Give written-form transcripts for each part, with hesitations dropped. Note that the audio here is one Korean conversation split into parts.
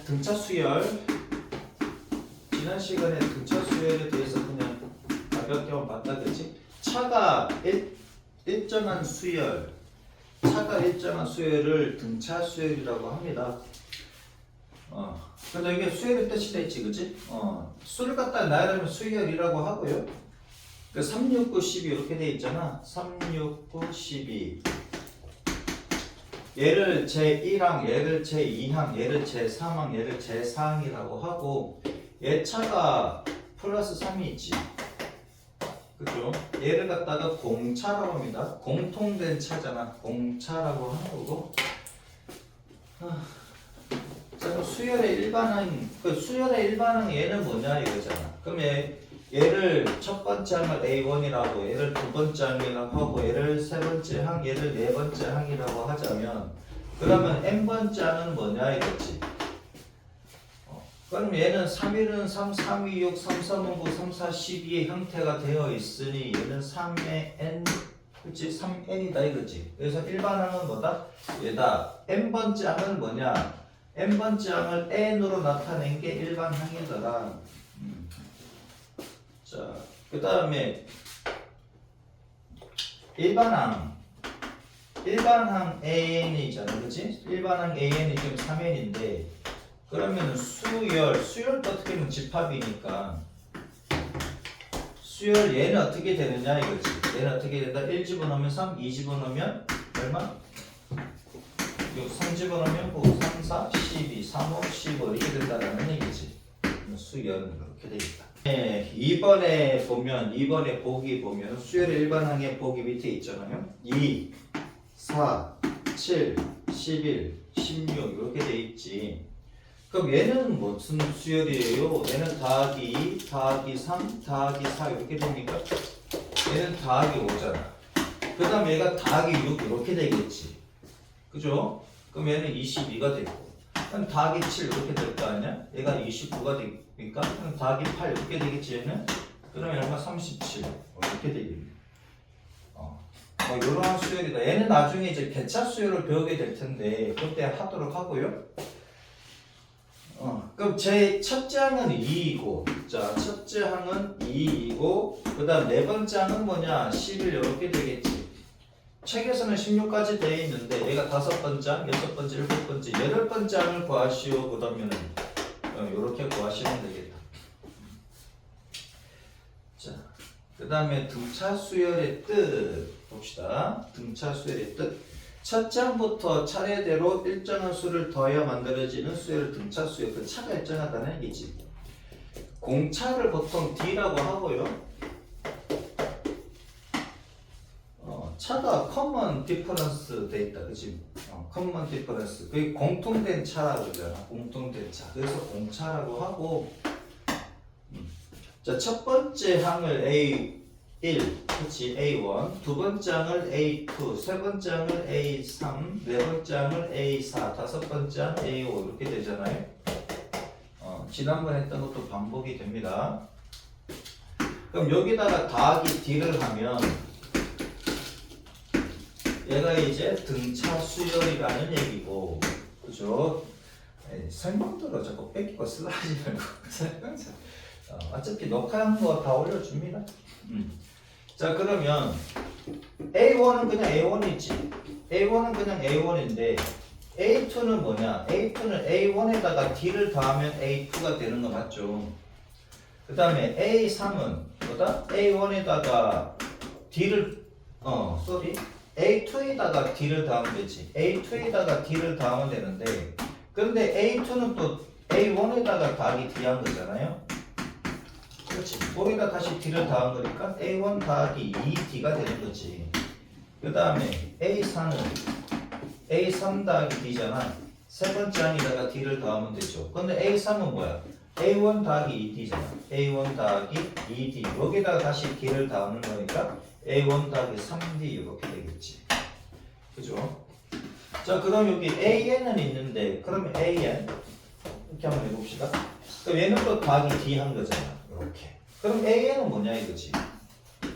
등차 수열. 지난 시간에 등차 수열에 대해서 그냥 가볍게만 봤다 그지? 차가 일정한 수열, 차가 일정한 수열을 등차 수열이라고 합니다. 근데 이게 수열의 뜻이 됐지, 그지? 수를 갖다 나열하면 수열이라고 하고요. 그 3, 6, 9, 12 이렇게 돼 있잖아. 3, 6, 9, 12. 얘를 제1항, 얘를 제2항, 얘를 제3항, 얘를 제4항이라고 하고 얘 차가 플러스 3이 있지. 그죠? 얘를 갖다가 공차라고 합니다. 공통된 차잖아. 공차라고 하는 거고. 자, 그럼 수열의 일반항, 수열의 일반항 얘는 뭐냐 이거잖아. 그럼 얘를 첫 번째 항을 A1이라고, 얘를 두 번째 항이라고 하고, 얘를 세 번째 항, 얘를 네 번째 항이라고 하자면, 그러면 N번째 항은 뭐냐 이거지. 그럼 얘는 3일은 3, 3, 2, 6, 3, 3, 5, 9, 3, 4, 12의 형태가 되어 있으니 얘는 3의 N, 그치? 3N이다 이거지. 그래서 일반항은 뭐다? 얘다. N번째 항은 뭐냐? N번째 항을 N으로 나타낸 게 일반항이더라. 자, 그 다음에 일반항 AN이잖아, 그치? 일반항 AN이 지금 3N인데 그러면 수열도 어떻게 보면 집합이니까 수열 얘는 어떻게 되느냐 이거지. 얘는 어떻게 된다? 1 집어넣으면 3, 2 집어넣으면 얼마? 3 집어넣으면 9, 3, 4, 12, 3, 5, 15 이렇게 된다라는 얘기지. 수열은 이렇게 되겠다. 네, 2번에 보기 보면 수열의 일반항의 보기 밑에 있잖아요. 2, 4, 7, 11, 16 이렇게 돼 있지. 그럼 얘는 무슨 수열이에요? 얘는 더하기 2, 더하기 3, 더하기 4 이렇게 됩니까? 얘는 더하기 5잖아. 그 다음 얘가 더하기 6 이렇게 되겠지. 그죠? 그럼 얘는 22가 되고. 그럼 더하기 7 이렇게 될 거 아니야? 얘가 29가 되니까 그럼 더하기 8 이렇게 되겠지 얘는? 그러면 얼마? 37 이렇게 되겠네. 이러한 수열이다. 얘는 나중에 이제 개차 수열을 배우게 될 텐데 그때 하도록 하고요. 그럼 제 첫째 항은 2이고, 자, 첫째 항은 2이고, 그 다음 네 번째 항은 뭐냐? 11 이렇게 되겠지. 책에서는 16까지 되어 있는데, 얘가 다섯 번째 항, 여섯 번째, 일곱 번째, 여덟 번째 항을 구하시오. 그러면은, 이렇게 구하시면 되겠다. 자, 그 다음에 등차 수열의 뜻 봅시다. 등차 수열의 뜻. 첫 장부터 차례대로 일정한 수를 더해야 만들어지는 수열을 등차 수열. 그 차가 일정하다는 얘기지. 공차를 보통 D라고 하고요. 차가 common difference 돼 있다, 그치? common difference. 그게 공통된 차라고 그러잖아. 공통된 차. 그래서 공차라고 하고. 자, 첫 번째 항을 A1, 그치? A1, 두 번째 항을 A2, 세 번째 항을 A3, 네 번째 항을 A4, 다섯 번째 항 A5 이렇게 되잖아요. 지난번에 했던 것도 반복이 됩니다. 그럼 여기다가 더하기 D를 하면 얘가 이제 등차 수열이라는 얘기고, 그죠? 설명대로 자꾸 뺏기고 쓰라지 말고 어차피 녹화한 거 다 올려줍니다. 자, 그러면 A1은 그냥 A1이지. A1은 그냥 A1인데 A2는 뭐냐? A2는 A1에다가 D를 더하면 A2가 되는 거 맞죠? 그 다음에 A3은 뭐다? A1에다가 D를 A2에다가 D를 더하면 되지. A2에다가 D를 더하면 되는데 근데 A2는 또 A1에다가 더하기 D 한 거잖아요. 그렇지. 거기다 다시 D를 더한 거니까 A1 더하기 2D가 되는 거지. 그 다음에 A4는 A3 더하기 D잖아. 세 번째 항에다가 D를 더하면 되죠. 근데 A3은 뭐야? A1 더하기 2D잖아. A1 더하기 2D. 여기다가 다시 D를 더하는 거니까 A1 더하기 3D 이렇게 되겠지. 그죠? 자, 그럼 여기 AN은 있는데, 그러면 AN 이렇게 한번 해봅시다. 그럼 얘는 또 더하기 D 한 거잖아. 이렇게. 그럼 AN은 뭐냐 이거지.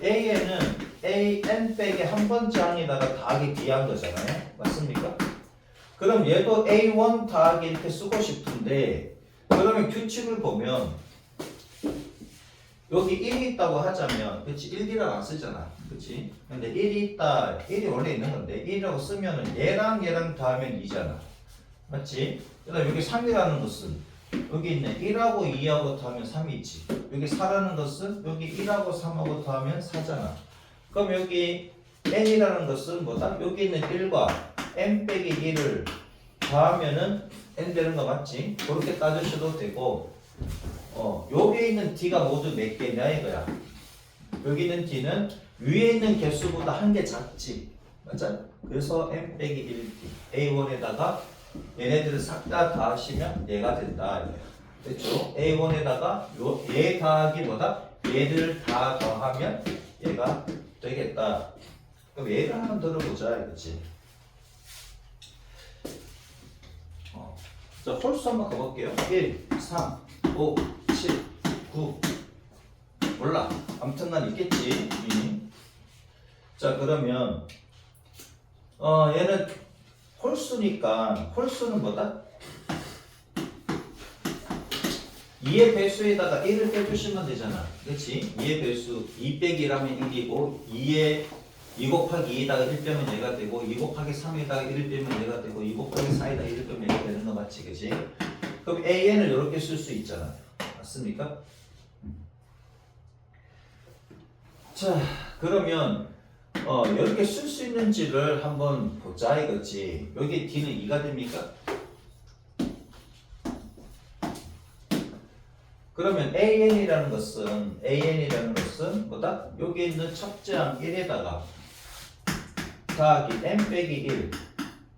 AN은 AN 빼기 한 번째 항에다가 더하기 D 한 거잖아요. 맞습니까? 그럼 얘도 A1 더하기 이렇게 쓰고 싶은데 그러면 규칙을 보면 여기 1이 있다고 하자면 그치 1D라고 안 쓰잖아 그치 근데 1이 있다 1이 원래 있는 건데 1이라고 쓰면은 얘랑 더하면 2잖아 맞지? 그 다음 여기 3이라는 것은 여기 있네 1하고 2하고 더하면 3이 있지 여기 4라는 것은 여기 1하고 3하고 더하면 4잖아 그럼 여기 n이라는 것은 뭐다? 여기 있는 1과 n 빼기 1을 더하면은 n 되는 거 맞지? 그렇게 따지셔도 되고 여기 있는 d가 모두 몇 개냐 이거야 여기 있는 d는 위에 있는 개수보다 한 개 작지 맞아? 그래서 n 빼기 1d a1에다가 얘네들을 싹 다 더하시면 얘가 된다 이거야 됐죠? a1에다가 얘 더하기 뭐다? 얘를 다 더하면 얘가 되겠다 그럼 얘를 한번 들어보자 이거지 자 홀수 한번 가볼게요 1, 3, 5, 7, 9 몰라 아무튼간 있겠지 자 그러면 얘는 홀수니까 홀수는 뭐다? 2의 배수에다가 1을 빼주시면 되잖아 그렇지? 2의 배수 2 빼기 1하면 1이고 2 곱하기 2에다가 1 빼면 얘가 되고 2 곱하기 3에다가 1을 빼면 얘가 되고 2 곱하기 4에다가 1을 빼면 얘가 되는 거 맞지 그치? 그럼 AN을 이렇게 쓸 수 있잖아 맞습니까? 자 그러면 이렇게 쓸 수 있는지를 한번 보자 이거지 여기 D는 2가 됩니까? 그러면 AN이라는 것은 뭐다? 여기 있는 첫째 항 1에다가 더하기 n 빼기 1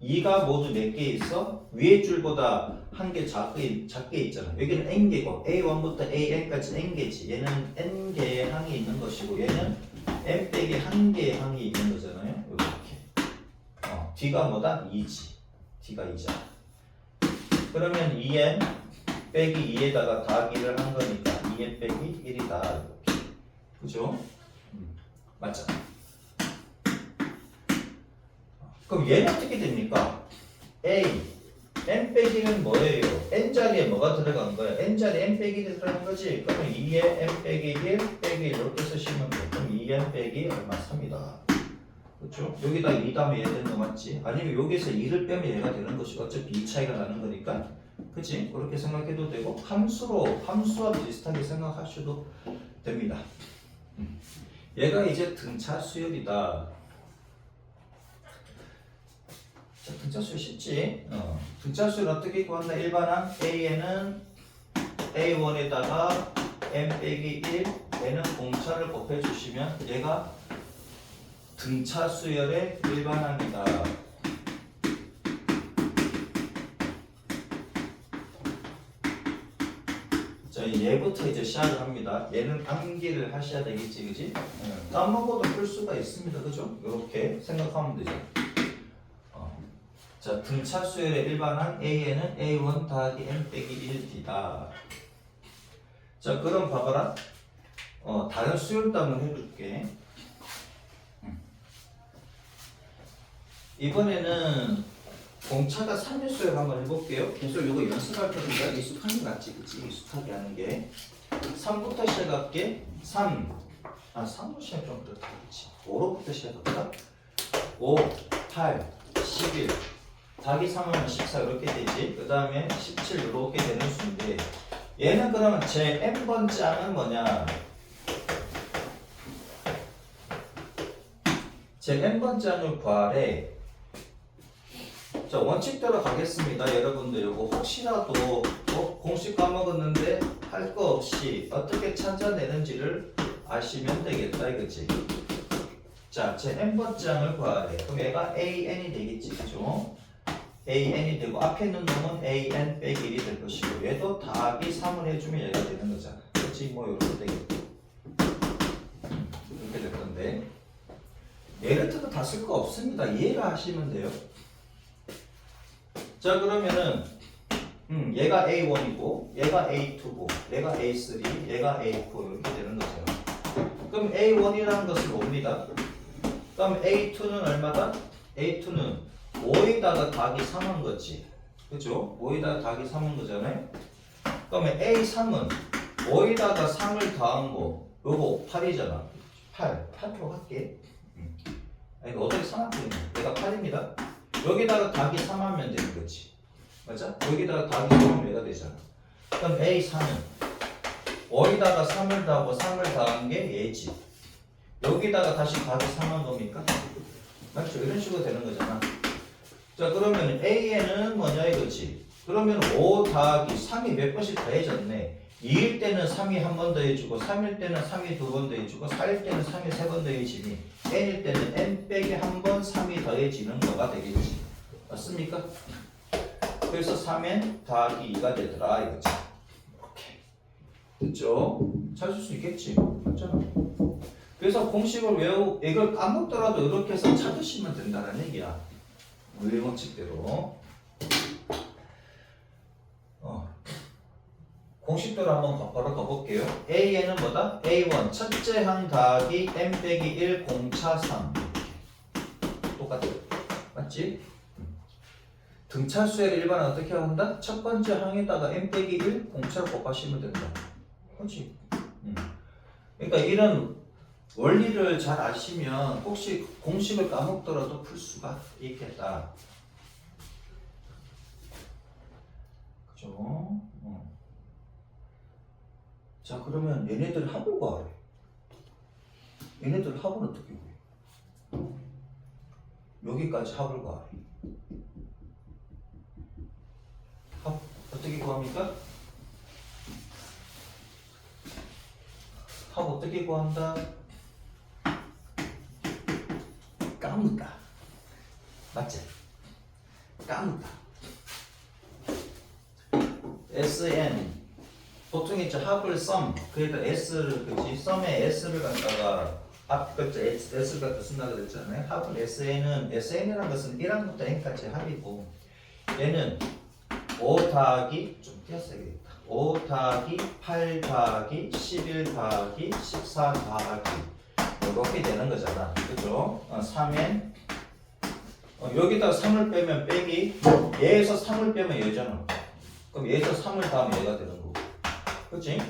2가 모두 몇 개 있어? 위에 줄보다 한 개 작게 있잖아 여기는 n개고 a1부터 an까지 n개지 얘는 n개의 항이 있는 것이고 얘는 n 빼기 1개의 항이 있는 거잖아요 이렇게 d가 뭐다? 2지 d가 2잖아 그러면 2n 빼기 2에다가 더하기를 한 거니까 2n 빼기 1이다 이렇게 그죠? 맞죠? 그럼 얘는 어떻게 됩니까? A n 빼기는 뭐예요? n자리에 뭐가 들어간 거야? n자리에 n 빼기 들어간 거지? 그러면 2에 n 빼기 1 빼기 이렇게 쓰시면 돼 그럼 2n 빼기 얼마? 3이다 그렇죠? 여기다 2 다음에 얘 되는 거 맞지? 아니면 여기서 2를 빼면 얘가 되는 것이 어차피 2 차이가 나는 거니까 그치? 그렇게 생각해도 되고 함수와 비슷하게 생각하셔도 됩니다 얘가 이제 등차 수열이다 자, 등차 수열 쉽지? 등차 수열 어떻게 구한다? 일반항 A에는 A1에다가 n 빼기 1 얘는 공차를 곱해주시면 얘가 등차 수열의 일반항이다 자, 얘부터 이제 시작을 합니다. 얘는 암기를 하셔야 되겠지, 그지? 까먹어도 풀 수가 있습니다, 그죠? 이렇게 생각하면 되죠. 자, 등차 수열의 일반항 A에는 A1 더하기 n 빼기 1D다. 자, 그럼 봐봐라. 다른 수열도 한번 해줄게. 이번에는 공차가 3일 수열 한번 해볼게요. 계속 이거 연습할 거니까 익숙한 게 낫지, 그치? 익숙하게 하는 게. 3부터 시작할게. 3부터 시작 좀 그렇다, 그치? 5로부터 시작할까? 5, 8, 11. 더하기 3하면 14 이렇게 되지. 그 다음에 17 이렇게 되는 수인데 얘는 그러면 제 n번째 항은 뭐냐? 제 n번째 항을 구하래. 자, 원칙대로 가겠습니다. 여러분들 이거 혹시라도 공식 까먹었는데 할 거 없이 어떻게 찾아내는지를 아시면 되겠다 이거지. 자, 제 n번째 항을 구하래. 그럼 얘가 an이 되겠지, 그죠? an이 되고 앞에 있는 놈은 an 빼기 1이 될 것이고 얘도 더하기 3을 해주면 얘가 되는 거잖아. 그렇지? 뭐 이렇게 되겠고 이렇게 될 건데 얘를 틀어 다 쓸 거 없습니다. 이해를 하시면 돼요. 자, 그러면은 얘가 A1이고 얘가 A2고 얘가 A3 얘가 A4 이렇게 되는 거죠. 그럼 A1이라는 것은 뭡니다. 그럼 A2는 얼마다? A2는 5에다가 더하기 3한 거지. 그죠? 5에다가 더하기 3한 거잖아요. 그러면 A3은 5에다가 3을 더한 거 요거 8이잖아. 8로 할게. 아니, 어차피 3합분이네. 내가 8입니다. 여기다가 더하기 3하면 되는 거지. 맞아? 여기다가 더하기 3하면 얘가 되잖아. 그럼 A3은 5에다가 3을 더하고 3을 더한 게 얘지. 여기다가 다시 더하기 3한 겁니까? 맞죠? 이런 식으로 되는 거잖아. 자, 그러면 A에는 뭐냐 이거지. 그러면 5 더하기 3이 몇 번씩 더해졌네. 2일 때는 3이 한 번 더해주고 3일 때는 3이 두 번 더해주고 4일 때는 3이 세 번 더해지니 n일 때는 n 빼기 한 번 3이 더해지는 거가 되겠지. 맞습니까? 그래서 3n 더하기 2가 되더라 이거지. 이렇게 됐죠? 찾을 수 있겠지. 맞잖아. 그래서 공식을 외우고 이걸 까먹더라도 이렇게 해서 찾으시면 된다는 얘기야. 원칙대로. 공식대로 한번 바로 가볼게요. A에는 뭐다? A1 첫째 항 더하기 m 빼기 1 공차 3 똑같아. 맞지? 등차수의 일반은 어떻게 한다? 첫 번째 항에다가 m 빼기 1 공차를 곱하시면 된다. 그렇지? 그러니까 이런 원리를 잘 아시면 혹시 공식을 까먹더라도 풀 수가 있겠다. 그죠? 자, 그러면 얘네들 합을 구하래. 얘네들 합은 어떻게 구해? 여기까지 합을 구하래. 합 어떻게 구합니까? 합 어떻게 구한다? 까묻다. 맞지? 까묻다. SN 보통 이제 합을 썸 그러니까 S를 그지 썸에 S를 갖다가 합 글자 S를 갖다 쓴다 그랬잖아요. 합은 SN이라는 것은 1항부터 n까지 합이고 얘는 5 더하기 좀 띄었어야겠다. 5 더하기 8 더하기 11 더하기 14 더하기 이렇게 되는 거잖아. 그죠? 3n 여기다 3을 빼면 빼기 얘에서 3을 빼면 얘잖아. 그럼 얘에서 3을 더하면 얘가 되는 거고. 그치?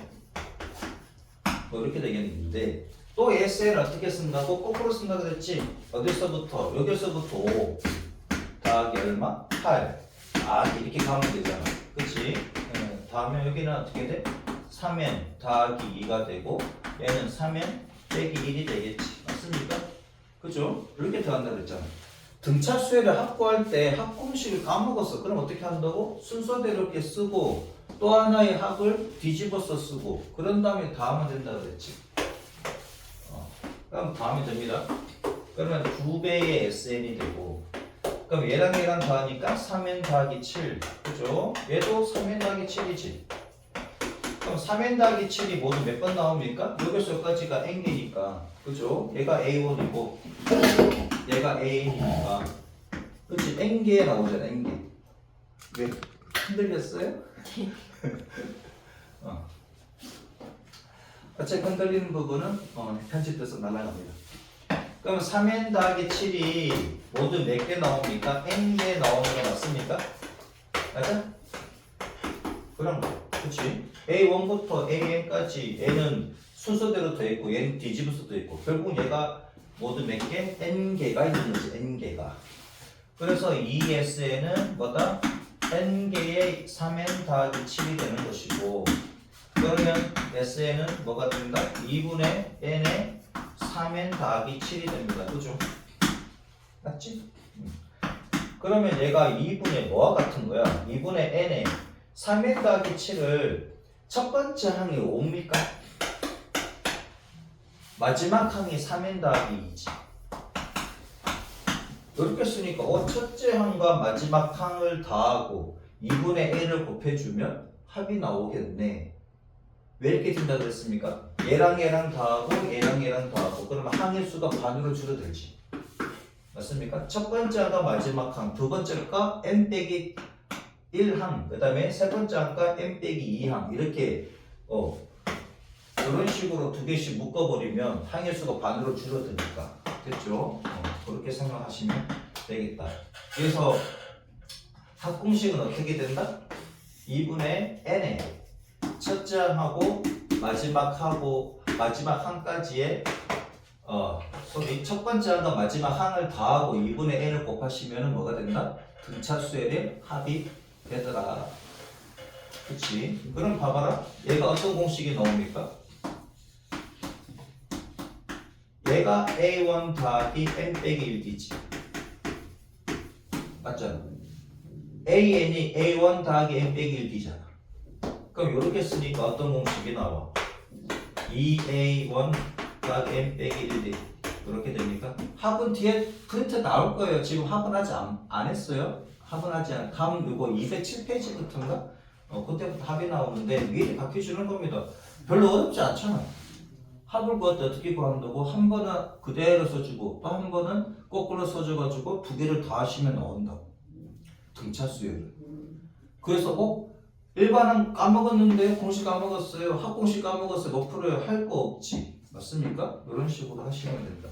뭐 이렇게 되겠는데 또 SN을 어떻게 쓴다고? 거꾸로 쓴다 그랬지? 어디서부터? 여기서부터 5 더하기 얼마? 8 이렇게 가면 되잖아. 그치? 다음에 여기는 어떻게 돼? 3n 더하기 2가 되고 얘는 3n 빼기 1이 되겠지. 맞습니까? 그죠? 이렇게 들어간다 그랬잖아. 등차 수열을 합구할 때 합공식을 까먹었어. 그럼 어떻게 한다고? 순서대로 이렇게 쓰고 또 하나의 합을 뒤집어서 쓰고 그런 다음에 더하면 된다 그랬지. 그럼 더하면 됩니다. 그러면 2배의 SN이 되고 그럼 얘랑 더하니까 3n 더하기 7 그죠? 얘도 3n 더하기 7이지. 그럼 3n 더하기 7이 모두 몇 번 나옵니까? 여기서 여기까지가 n개니까 그죠? 얘가 A1이고 얘가 A니까 그치? n개 나오잖아. n개 왜? 흔들렸어요? 어차피 흔들리는 부분은 편집돼서 날아갑니다. 그럼 3n 더하기 7이 모두 몇 개 나옵니까? n개 나오는 거 맞습니까? 맞아? 그런 거 그치? A1부터 AN까지 얘는 순서대로 돼 있고 얘는 뒤집어서 돼 있고 결국 얘가 모두 몇 개? n개가 있는 거지. n개가. 그래서 ESN은 뭐다? n개의 3n 더하기 7이 되는 것이고 그러면 SN은 뭐가 된다? 2분의 n의 3n 더하기 7이 됩니다. 그죠? 맞지? 그러면 얘가 2분의 뭐와 같은 거야? 2분의 n의 3n 더하기 7을 첫 번째 항이 5입니까? 마지막 항이 3n 더하기 2지. 이렇게 쓰니까 첫째 항과 마지막 항을 더하고 2분의 n을 곱해주면 합이 나오겠네. 왜 이렇게 된다 그랬습니까? 얘랑 더하고 얘랑 더하고 그러면 항의 수가 반으로 줄어들지. 맞습니까? 첫 번째 항과 마지막 항, 두 번째가 n 빼기 1항, 그 다음에 세 번째 항과 n 빼기 2항 이렇게 이런 식으로 두 개씩 묶어버리면 항의 수가 반으로 줄어드니까 됐죠? 그렇게 생각하시면 되겠다. 그래서 합공식은 어떻게 된다? 2분의 n에 첫째 항하고 마지막 항까지의 첫 번째 항과 마지막 항을 더하고 2분의 n을 곱하시면 뭐가 된다? 등차수의 합이 되더라. 그치? 그럼 봐봐라. 얘가 어떤 공식이 나옵니까? 얘가 a1 더하기 n 빼기 1이지. 맞잖아. an이 a1 더하기 n 빼기 1이잖아. 그럼 이렇게 쓰니까 어떤 공식이 나와? 2a1 더하기 n 빼기 1이 이렇게 됩니까? 합은 뒤에 프린트 나올 거예요. 지금 합은 아직 안 했어요. 합은 하지 않아. 다음 이거 207페이지부터인가? 그때부터 합이 나오는데 미리 바뀌어주는 겁니다. 별로 어렵지 않잖아. 합을 구할 때 어떻게 구한다고? 한 번은 그대로 써주고 또 한 번은 거꾸로 써줘가지고 두 개를 더하시면 나온다고. 등차수열을. 그래서 일반은 까먹었는데 공식 까먹었어요. 합공식 까먹었어요. 못 풀어요. 할 거 없지. 맞습니까? 이런 식으로 하시면 된다.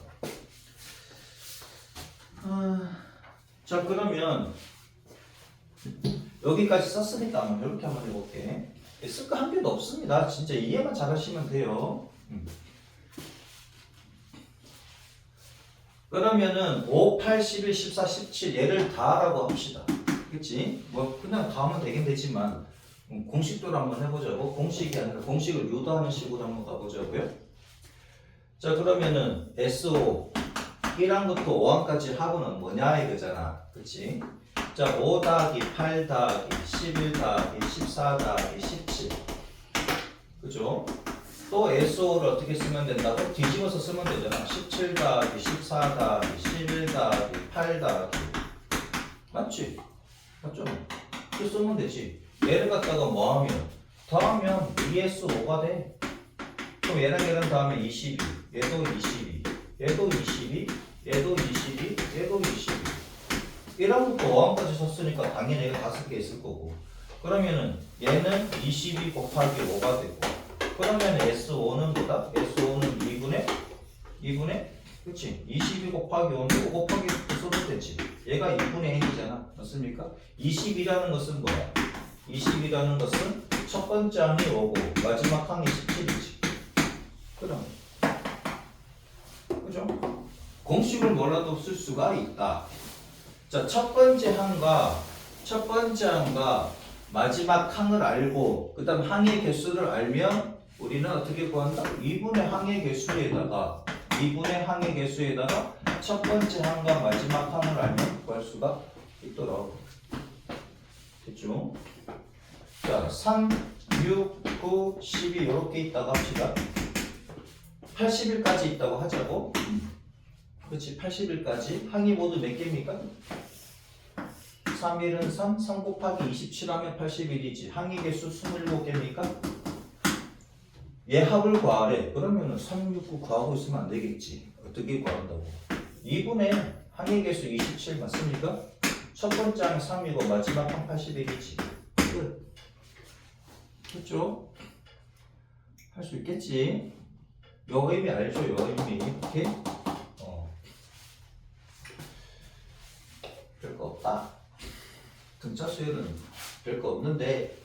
자 그러면 여기까지 썼으니까 한번 이렇게 한번 해볼게. 쓸 거 한 개도 없습니다. 진짜 이해만 잘 하시면 돼요. 그러면은 5, 8, 11, 14, 17 얘를 다 하라고 합시다. 그치? 뭐 그냥 다 하면 되긴 되지만 공식도를 한번 해보자고. 공식이 아니라 공식을 유도하는 식으로 한번 가보자고요. 자 그러면은 SO 1항부터 5항까지 합은 뭐냐 이거잖아. 그치? 자 5 더하기 8 더하기 11 더하기 14 더하기 17 그죠? 또 SO를 어떻게 쓰면 된다고? 뒤집어서 쓰면 되잖아. 17 더하기 14 더하기 11 더하기 8 더하기 맞지? 맞죠? 이렇게 쓰면 되지. 얘를 갖다가 뭐하면? 더하면 2S5가 돼. 그럼 얘랑 더하면 22 얘도 22 얘도 22 얘도 22 얘도 22 1항부터 5항까지 썼으니까 당연히 얘가 5개 있을 거고 그러면은 얘는 22 곱하기 5가 되고 그러면 S5는 뭐다? S5는 2분의 그치? 22 곱하기 5는 5 곱하기 9 써도 되지. 얘가 2분의 n이잖아. 맞습니까? 20이라는 것은 뭐야? 20이라는 것은 첫 번째 항이 5고 마지막 항이 17이지. 그럼 그죠? 공식을 몰라도 쓸 수가 있다. 자, 첫 번째 항과 마지막 항을 알고 그 다음 항의 개수를 알면 우리는 어떻게 구한다? 2분의 항의 개수에다가 첫 번째 항과 마지막 항을 알면 구할 수가 있도록 됐죠? 자, 3, 6, 9, 12 이렇게 있다고 합시다. 80일까지 있다고 하자고. 그렇지, 80일까지. 항이 모두 몇 개입니까? 3일은 3, 3 곱하기 27 하면 80일이지. 항의 개수 27개입니까? 얘 합을 구하래. 그러면은 3, 6, 9 구하고 있으면 안 되겠지. 어떻게 구한다고? 2분의 항의 개수 27 맞습니까? 첫 번째 항 3이고 마지막 항 80일이지. 끝. 그렇죠? 할 수 있겠지? 요 의미 알죠? 요 의미. 이렇게 별거 없다. 등차 수열은 별거 없는데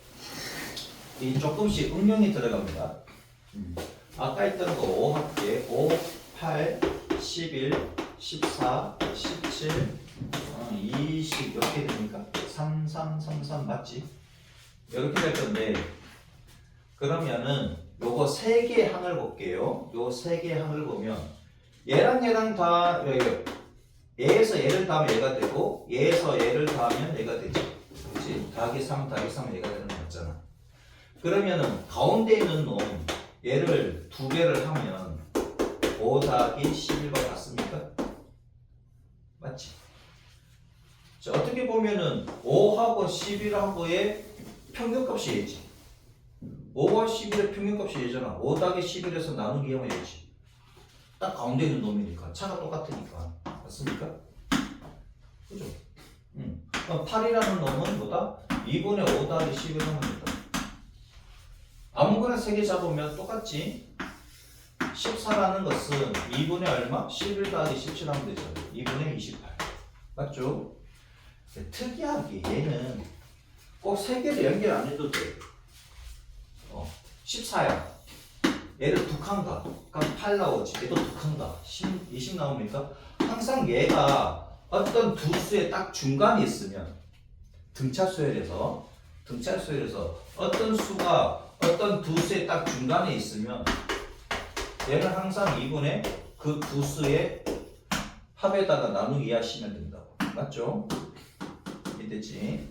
이 조금씩 응용이 들어갑니다. 아까 했던 거 5 할게. 5, 8, 11, 14, 17, 20 이렇게 됩니까? 3, 3, 3, 3 맞지? 이렇게 될 건데 그러면은 요거 3개의 항을 볼게요. 요 3개의 항을 보면 얘랑 다 얘에서 얘를 더하면 얘가 되고 얘에서 얘를 더하면 얘가 되지. 그렇지? 더하기 3 더하기 3 얘가 되는 거 맞잖아. 그러면은 가운데 있는 놈 얘를 2개를 하면 5 더하기 11과 같습니까? 맞지? 자, 어떻게 보면은 5하고 11하고의 평균값이 얘지. 5와 11의 평균값이 얘잖아. 5 더하기 11에서 나누기 하면 얘지. 딱 가운데 있는 놈이니까 차가 똑같으니까. 맞습니까? 그죠? 8이라는 놈은 뭐다? 2분의 5 더하기 11 하면 된다. 아무거나 3개 잡으면 똑같지? 14라는 것은 2분의 얼마? 11 더하기 17 하면 되죠. 2분의 28. 맞죠? 특이하게 얘는 꼭 세 개를 연결 안 해도 돼. 14야. 얘를 두 칸가. 그럼 8 나오지. 얘도 두 칸가. 20 나옵니까? 항상 얘가 어떤 두 수의 딱 중간에 있으면 등차수열에서 어떤 수가 어떤 두 수의 딱 중간에 있으면 얘는 항상 2분의 그 두 수의 합에다가 나누기 하시면 된다고. 맞죠? 이해되지?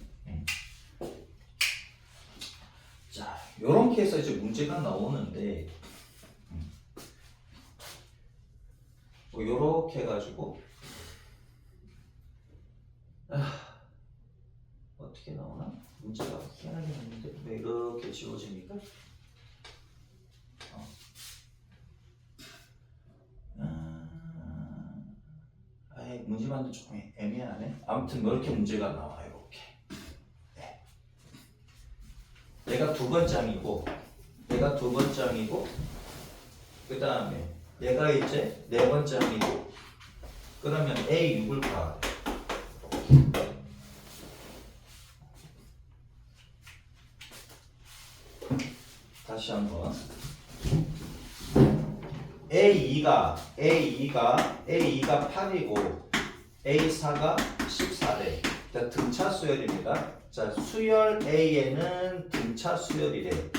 자, 요런 케이스에서 이제 문제가 나오는데 뭐 요렇게 해가지고 어떻게 나오나? 문제가 희한하게 나오는데 왜 이렇게 지워집니까? 아예 문제 만들 조금 애매하네. 아무튼 이렇게 문제가 나와. 이렇게. 네. 얘가 두 번장이고 그 다음에 얘가 이제 네 번장이고 그러면 A6을 봐. 다시 한번 A2가 8이고 A4가 14래. 자, 등차 수열입니다. 자, 수열 A에는 등차 수열이래.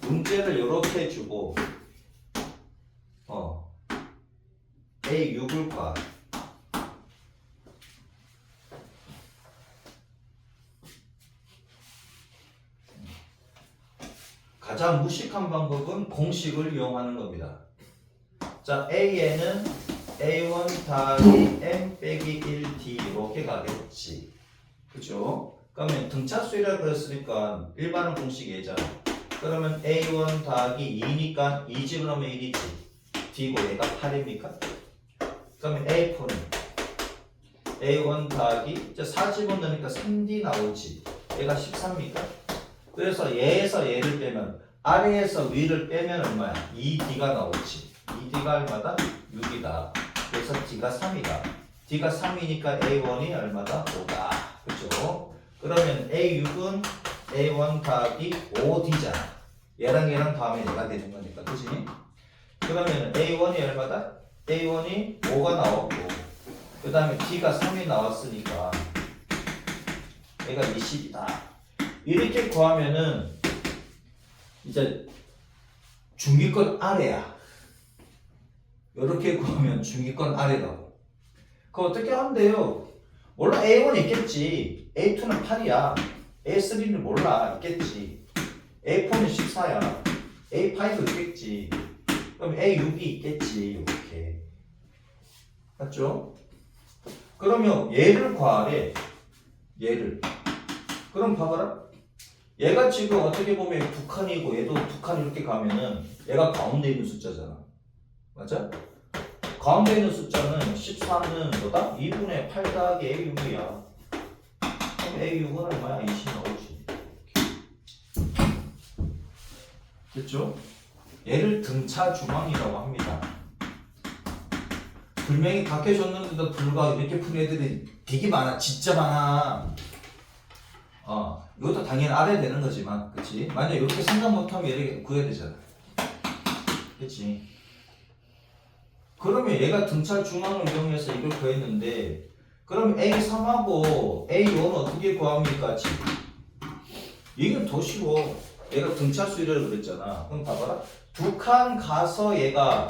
문제를 이렇게 주고 A6을 봐. 가장 무식한 방법은 공식을 이용하는 겁니다. 자, A에는 A1 더하기 M 빼기 1D 이렇게 가겠지. 그죠? 그러면 등차수열이라고 그랬으니까 일반은 공식이 얘잖아. 그러면 A1 더하기 2니까 2 집어넣으면 1이지. D고 얘가 8입니까? 그러면 A4는 A1 더하기 이제 4 집어넣으니까 3D 나오지. 얘가 13입니까? 그래서 얘에서 얘를 빼면 아래에서 위를 빼면 얼마야? 2D가 나오지. 2D가 얼마다? 6이다. 그래서 D가 3이다. D가 3이니까 A1이 얼마다? 5다. 그죠? 그러면 A6은 A1 더하기 5D잖아. 얘랑 다음에 얘가 되는 거니까. 그지? 그러면 A1이 얼마다? A1이 5가 나왔고 그 다음에 D가 3이 나왔으니까 얘가 20이다. 이렇게 구하면은 이제 중위권 아래야. 이렇게 구하면 중위권 아래라고. 그거 어떻게 하면 돼요? 몰라. A1 있겠지. A2는 8이야. A3는 몰라. 있겠지. A4는 14야. A5 있겠지. 그럼 A6이 있겠지. 이렇게. 맞죠? 그러면 얘를 구하래. 얘를. 그럼 봐봐라. 얘가 지금 어떻게 보면 두 칸이고 얘도 두 칸 이렇게 가면은 얘가 가운데 있는 숫자잖아. 맞아? 가운데 있는 숫자는 14는 뭐다? 2분의 8 더하기 A6이야. 그럼 A6은 얼마야? 20 나오지. 됐죠? 얘를 등차 중앙이라고 합니다. 불명이 각해줬는데도 불구하고 이렇게 푼 애들이 되게 많아. 진짜 많아. 이것도 당연히 알아야 되는 거지만, 그치? 만약 이렇게 생각 못하면 얘를 구해야 되잖아. 그치? 그러면 얘가 등차 중앙을 이용해서 이걸 구했는데, 그럼 A3하고 A5는 어떻게 구합니까? 지금? 이게 더 쉬워. 얘가 등차 수열이라고 그랬잖아. 그럼 봐봐라. 두 칸 가서 얘가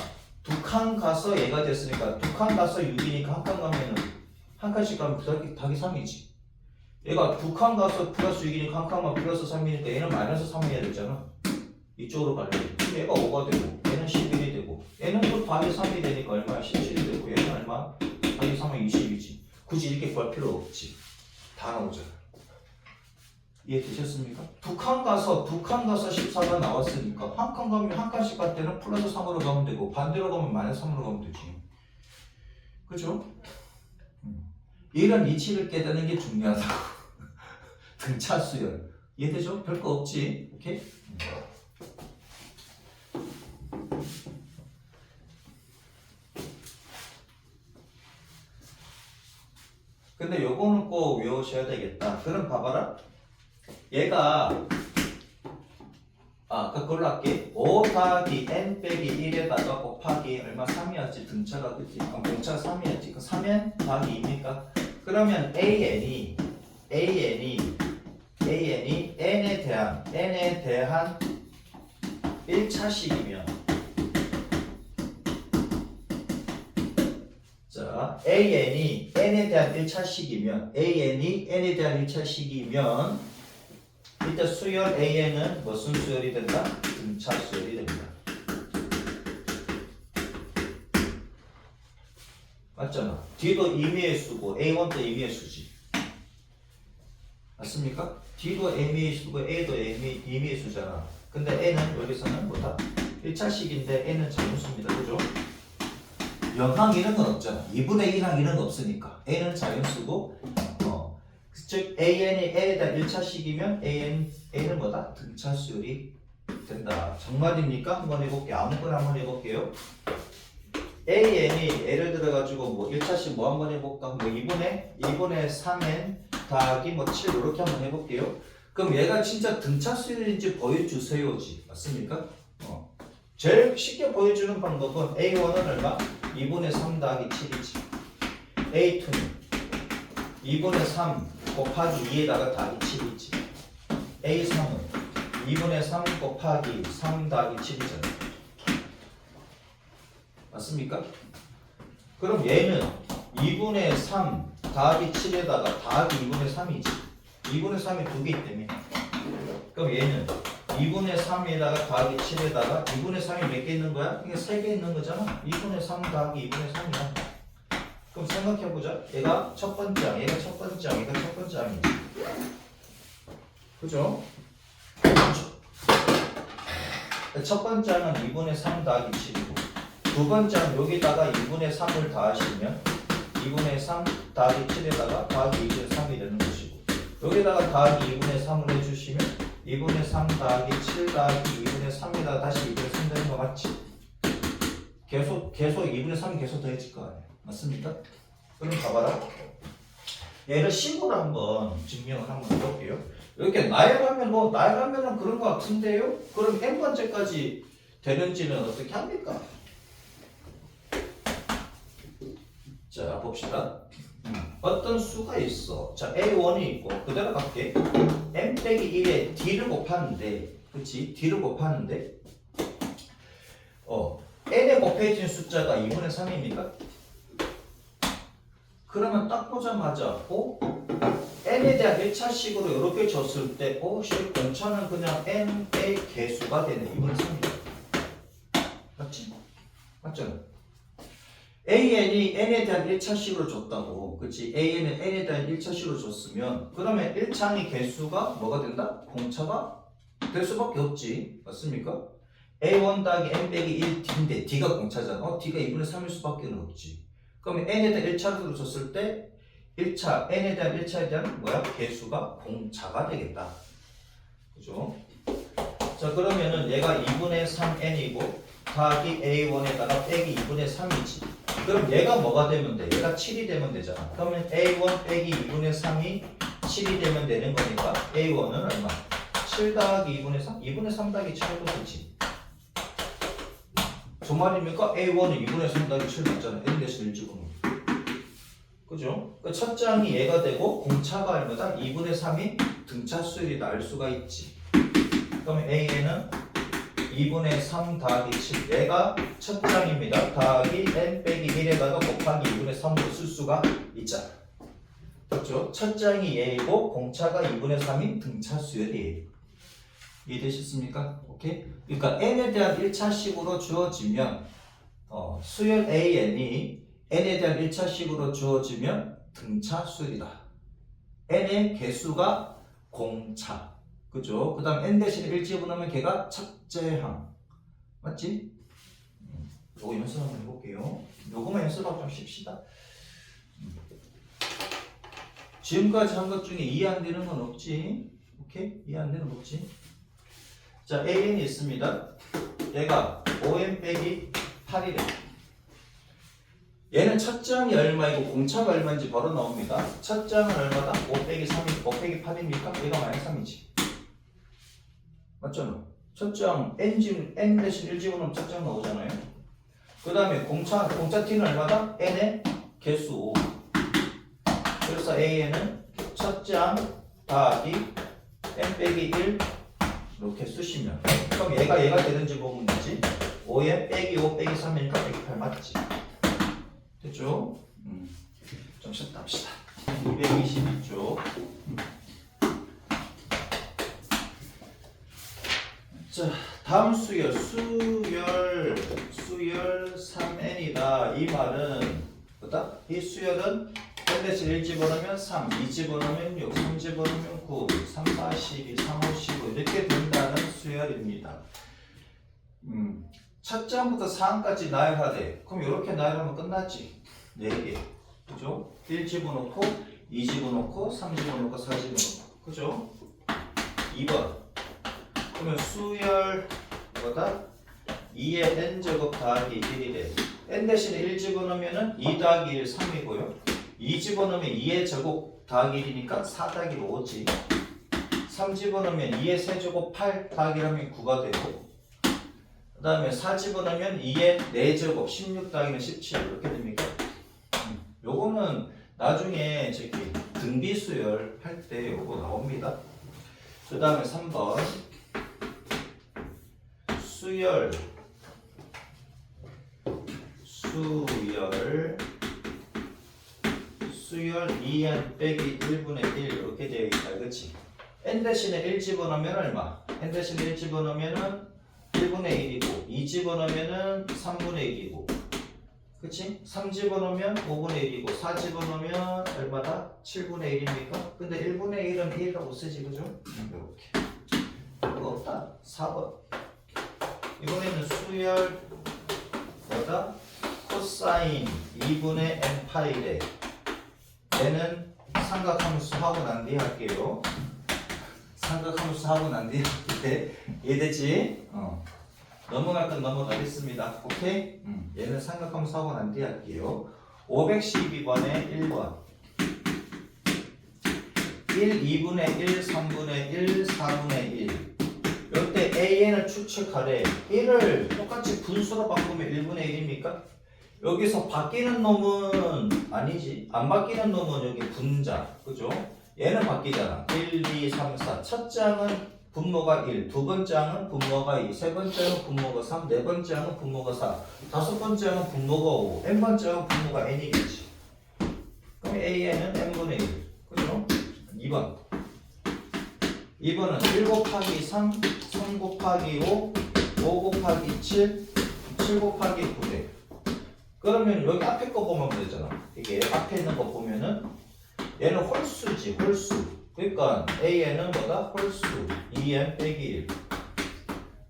됐으니까, 두 칸 가서 6이니까 한 칸 가면은, 한 칸씩 가면 더하기 3이지. 얘가 두 칸 가서 플러스 6이니까 한 칸만 플러스 3이니까 얘는 마이너스 3 해야 되잖아. 이쪽으로 가려면 얘가 5가 되고 얘는 11이 되고 얘는 또 더하기 3이 되니까 얼마야? 17이 되고 얘는 얼마? 더하기 3은 20이지. 굳이 이렇게 구할 필요 없지. 다 나오잖아. 이해되셨습니까? 두 칸 가서 14가 나왔으니까 한 칸 가면 한 칸씩 갈 때는 플러스 3으로 가면 되고 반대로 가면 마이너스 3으로 가면 되지. 그죠? 이런 이치를 깨닫는 게 중요하다고. 등차 수열. 이해되죠? 별거 없지. 오케이? 자, 그럼 봐봐라. 얘가 그걸로 할게. 5 더하기 n 빼기 1에다가 곱하기 얼마 3이었지 등차가 그치? 공차가 3이었지. 그 3n 더하기 2니까 그러면 an이 n에 대한 1차식이면 자 an이 n에 대한 1차식이면 이때 수열 an은 무슨 수열이 된다? 등차 수열이 됩니다. 맞잖아. D도 임의의 수고 A1도 임의의 수지. 맞습니까? D도 임의의 수고 A도 임의의 수잖아. 근데 N은 여기서는 뭐다? 1차식인데 N은 자연수입니다. 그죠? 0항 이런 건 없잖아. 2분의 1항 이런 거 없으니까 N은 자연수고 즉 AN이 N에 대한 1차식이면 A는 뭐다? 등차 수열이 된다. 정말입니까? 한번 해볼게요. 아무거나 한번 해볼게요. AN이 예를 들어가지고 뭐 1차식 뭐 한번 해볼까? 뭐 2분의 3n 더하기 뭐 7 이렇게 한번 해볼게요. 그럼 얘가 진짜 등차 수열인지 보여주세요지. 맞습니까? 제일 쉽게 보여주는 방법은 A1은 얼마? 2분의 3 더하기 7이지. A2는 2분의 3 곱하기 2에다가 더하기 7이지. A3은 2분의 3 곱하기 3 더하기 7이잖아. 맞습니까? 그럼 얘는 2분의 3 더하기 7에다가 더하기 2분의 3이지. 2분의 3이 두 개 있다며. 그럼 얘는 2분의 3에다가 더하기 7에다가 2분의 3이 몇 개 있는 거야? 이게 3개 있는 거잖아. 2분의 3 더하기 2분의 3이야. 그럼 생각해보자. 얘가 첫 번째 항, 얘가 첫 번째 항, 얘가 첫 번째 항이지. 그죠? 첫 번째 항은 2분의 3 더하기 7이고 두 번째 항 여기다가 2분의 3을 더하시면 2분의 3 더하기 7에다가 더하기 2분의 3이 되는 것이고 여기다가 더하기 2분의 3을 해주시면 2분의 3 더하기 7 더하기 2분의 3에다가 다시 2분의 3 되는 거 맞지? 계속 2분의 3이 계속 더해질 거 아니야. 맞습니까? 그럼 봐봐라. 얘를 식으로 한번 증명을 한번 해볼게요. 이렇게 나열하면은 그런 거 같은데요? 그럼 n번째까지 되는지는 어떻게 합니까? 자, 봅시다. 어떤 수가 있어. 자, A1이 있고, 그대로 갈게. n 빼기 1에 D를 곱하는데, 그치? D를 곱하는데, n에 곱해진 숫자가 2분의 3입니까? 그러면 딱 보자마자, n에 대한 1차식으로 이렇게 줬을 때, 공차는 그냥 n의 개수가 되네. 2분의 3이야. 맞지? 맞잖아. AN이 n에 대한 1차식으로 줬다고. 그치? AN은 n에 대한 1차식으로 줬으면 그러면 1차항의 개수가 뭐가 된다? 공차가 될 수밖에 없지. 맞습니까? A1 더하기 n 빼기 1 D인데 D가 공차잖아. D가 2분의 3일 수밖에 없지. 그러면 n에 대한 1차식으로 줬을 때 1차, n에 대한 1차에 대한 개수가 공차가 되겠다. 그죠? 자, 그러면은 얘가 2분의 3n이고 더하기 A1에다가 빼기 2분의 3이지. 그럼 얘가 뭐가 되면 돼? 얘가 7이 되면 되잖아. 그러면 A1 빼기 2분의 3이 7이 되면 되는 거니까 A1은 얼마? 7 더하기 2분의 3? 2분의 3 더하기 7도 되지. 저 말입니까? A1은 2분의 3 더하기 7 맞잖아. n 대신 1집어넣으면. 그죠? 그 첫 장이 얘가 되고 공차가 얼마다? 2분의 3이 등차 수열이다 알 수가 있지. 그러면 A는 2분의 3 더하기 7 얘가 첫 장입니다. 더하기 n 빼기 1에다가 곱하기 2분의 3으로 쓸 수가 있잖아. 그렇죠? 첫 장이 얘이고 공차가 2분의 3인 등차 수열이에요. 이해되셨습니까? 오케이? 그러니까 n에 대한 1차식으로 주어지면 수열 AN이 n에 대한 1차식으로 주어지면 등차 수열이다. n의 개수가 공차. 그죠? 그 다음 n 대신에 1 집어넣으면 걔가 첫째항. 맞지? 요거 연습 한번 해볼게요. 요거만 연습하고 좀 쉽시다. 지금까지 한 것 중에 이해 안 되는 건 없지? 오케이? 이해 안 되는 건 없지? 자, AN이 있습니다. 얘가 5n 빼기 8이래. 얘는 첫 장이 얼마이고 공차가 얼마인지 바로 나옵니다. 첫 장은 얼마다? 5 빼기 3이 5 빼기 8입니까? 얘가 마이너스 3이지. 맞잖아. 첫 장 n 대신 1 집어넣으면 첫 장 나오잖아요. 그 다음에 공차 t는 얼마다? n의 개수 5. 그래서 a는 첫 장 더하기 n 빼기 1 이렇게 쓰시면, 그럼 얘가 되는지 보면 되지. 5n 빼기 5 빼기 3이니까 빼기 8 맞지? 됐죠? 좀 쉬었다 합시다. 222쪽. 자, 다음 수열 3n이다. 이 말은 뭐다? 이 수열은 n 대신 1 집어넣으면 3, 2 집어넣으면 6, 3 집어넣으면 9, 3, 4, 12, 3, 5, 15 이렇게 된다는 수열입니다. 첫 장부터 4항까지 나열하되, 그럼 이렇게 나열하면 끝났지. 4개. 그죠? 1 집어넣고, 2 집어넣고, 3 집어넣고, 4 집어넣고. 그죠? 2번. 그러면 수열, 뭐다? 2의 n제곱 더하기 1이래. n 대신에 1 집어넣으면 2 더하기 1, 3이고요. 2 집어넣으면 2의 제곱 더하기 1이니까 4 더하기 5지. 3 집어넣으면 2의 세제곱 8 더하기 1하면 9가 되고, 그 다음에 4 집어넣으면 2의 4제곱 16 더하기는 17 이렇게 됩니까? 요거는 나중에 저기 등비수열 할 때 요거 나옵니다. 그 다음에 3번 수열 2n 빼기 1분의 1 이렇게 되어 있다. 그치? n 대신에 1 집어넣으면 얼마? n 대신에 1 집어넣으면 1분의 1이고, 2 집어넣으면 3분의 1이고, 그치? 3 집어넣으면 5분의 1이고, 4 집어넣으면 얼마다? 7분의 1입니까? 근데 1분의 1은 1이라고 쓰지, 그죠? 이렇게. 그거 없다. 4번. 이번에는 수열 뭐다? 코사인 2분의 n파이래. 얘는 삼각함수 하고 난 뒤에 할게요. 삼각함수 하고 난 뒤에 할때 이해되지? 넘어갈 건 넘어가겠습니다. 오케이? 얘는 삼각함수 하고 난 뒤에 할게요. 512번에 1번 1, 2분의 1, 3분의 1, 4분의 1. 이때 AN을 추측하래. 1을 똑같이 분수로 바꾸면 1분의 1입니까? 여기서 바뀌는 놈은 아니지. 안 바뀌는 놈은 여기 분자. 그죠? 얘는 바뀌잖아. 1, 2, 3, 4. 첫 장은 분모가 1, 두 번째 항은 분모가 2, 세 번째 항은 분모가 3, 네 번째 항은 분모가 4, 다섯 번째 항은 분모가 5, n 번째 항은 분모가 n이겠지. 그럼 AN은 n분의 1. 그죠? 2번. 2번은 1 곱하기 3, 3 곱하기 5, 5 곱하기 7, 7 곱하기 9래. 그러면 여기 앞에 거 보면 되잖아. 이게 앞에 있는 거 보면은 얘는 홀수지, 홀수. 그러니까 AN은 뭐다? 홀수. 2n 빼기 1.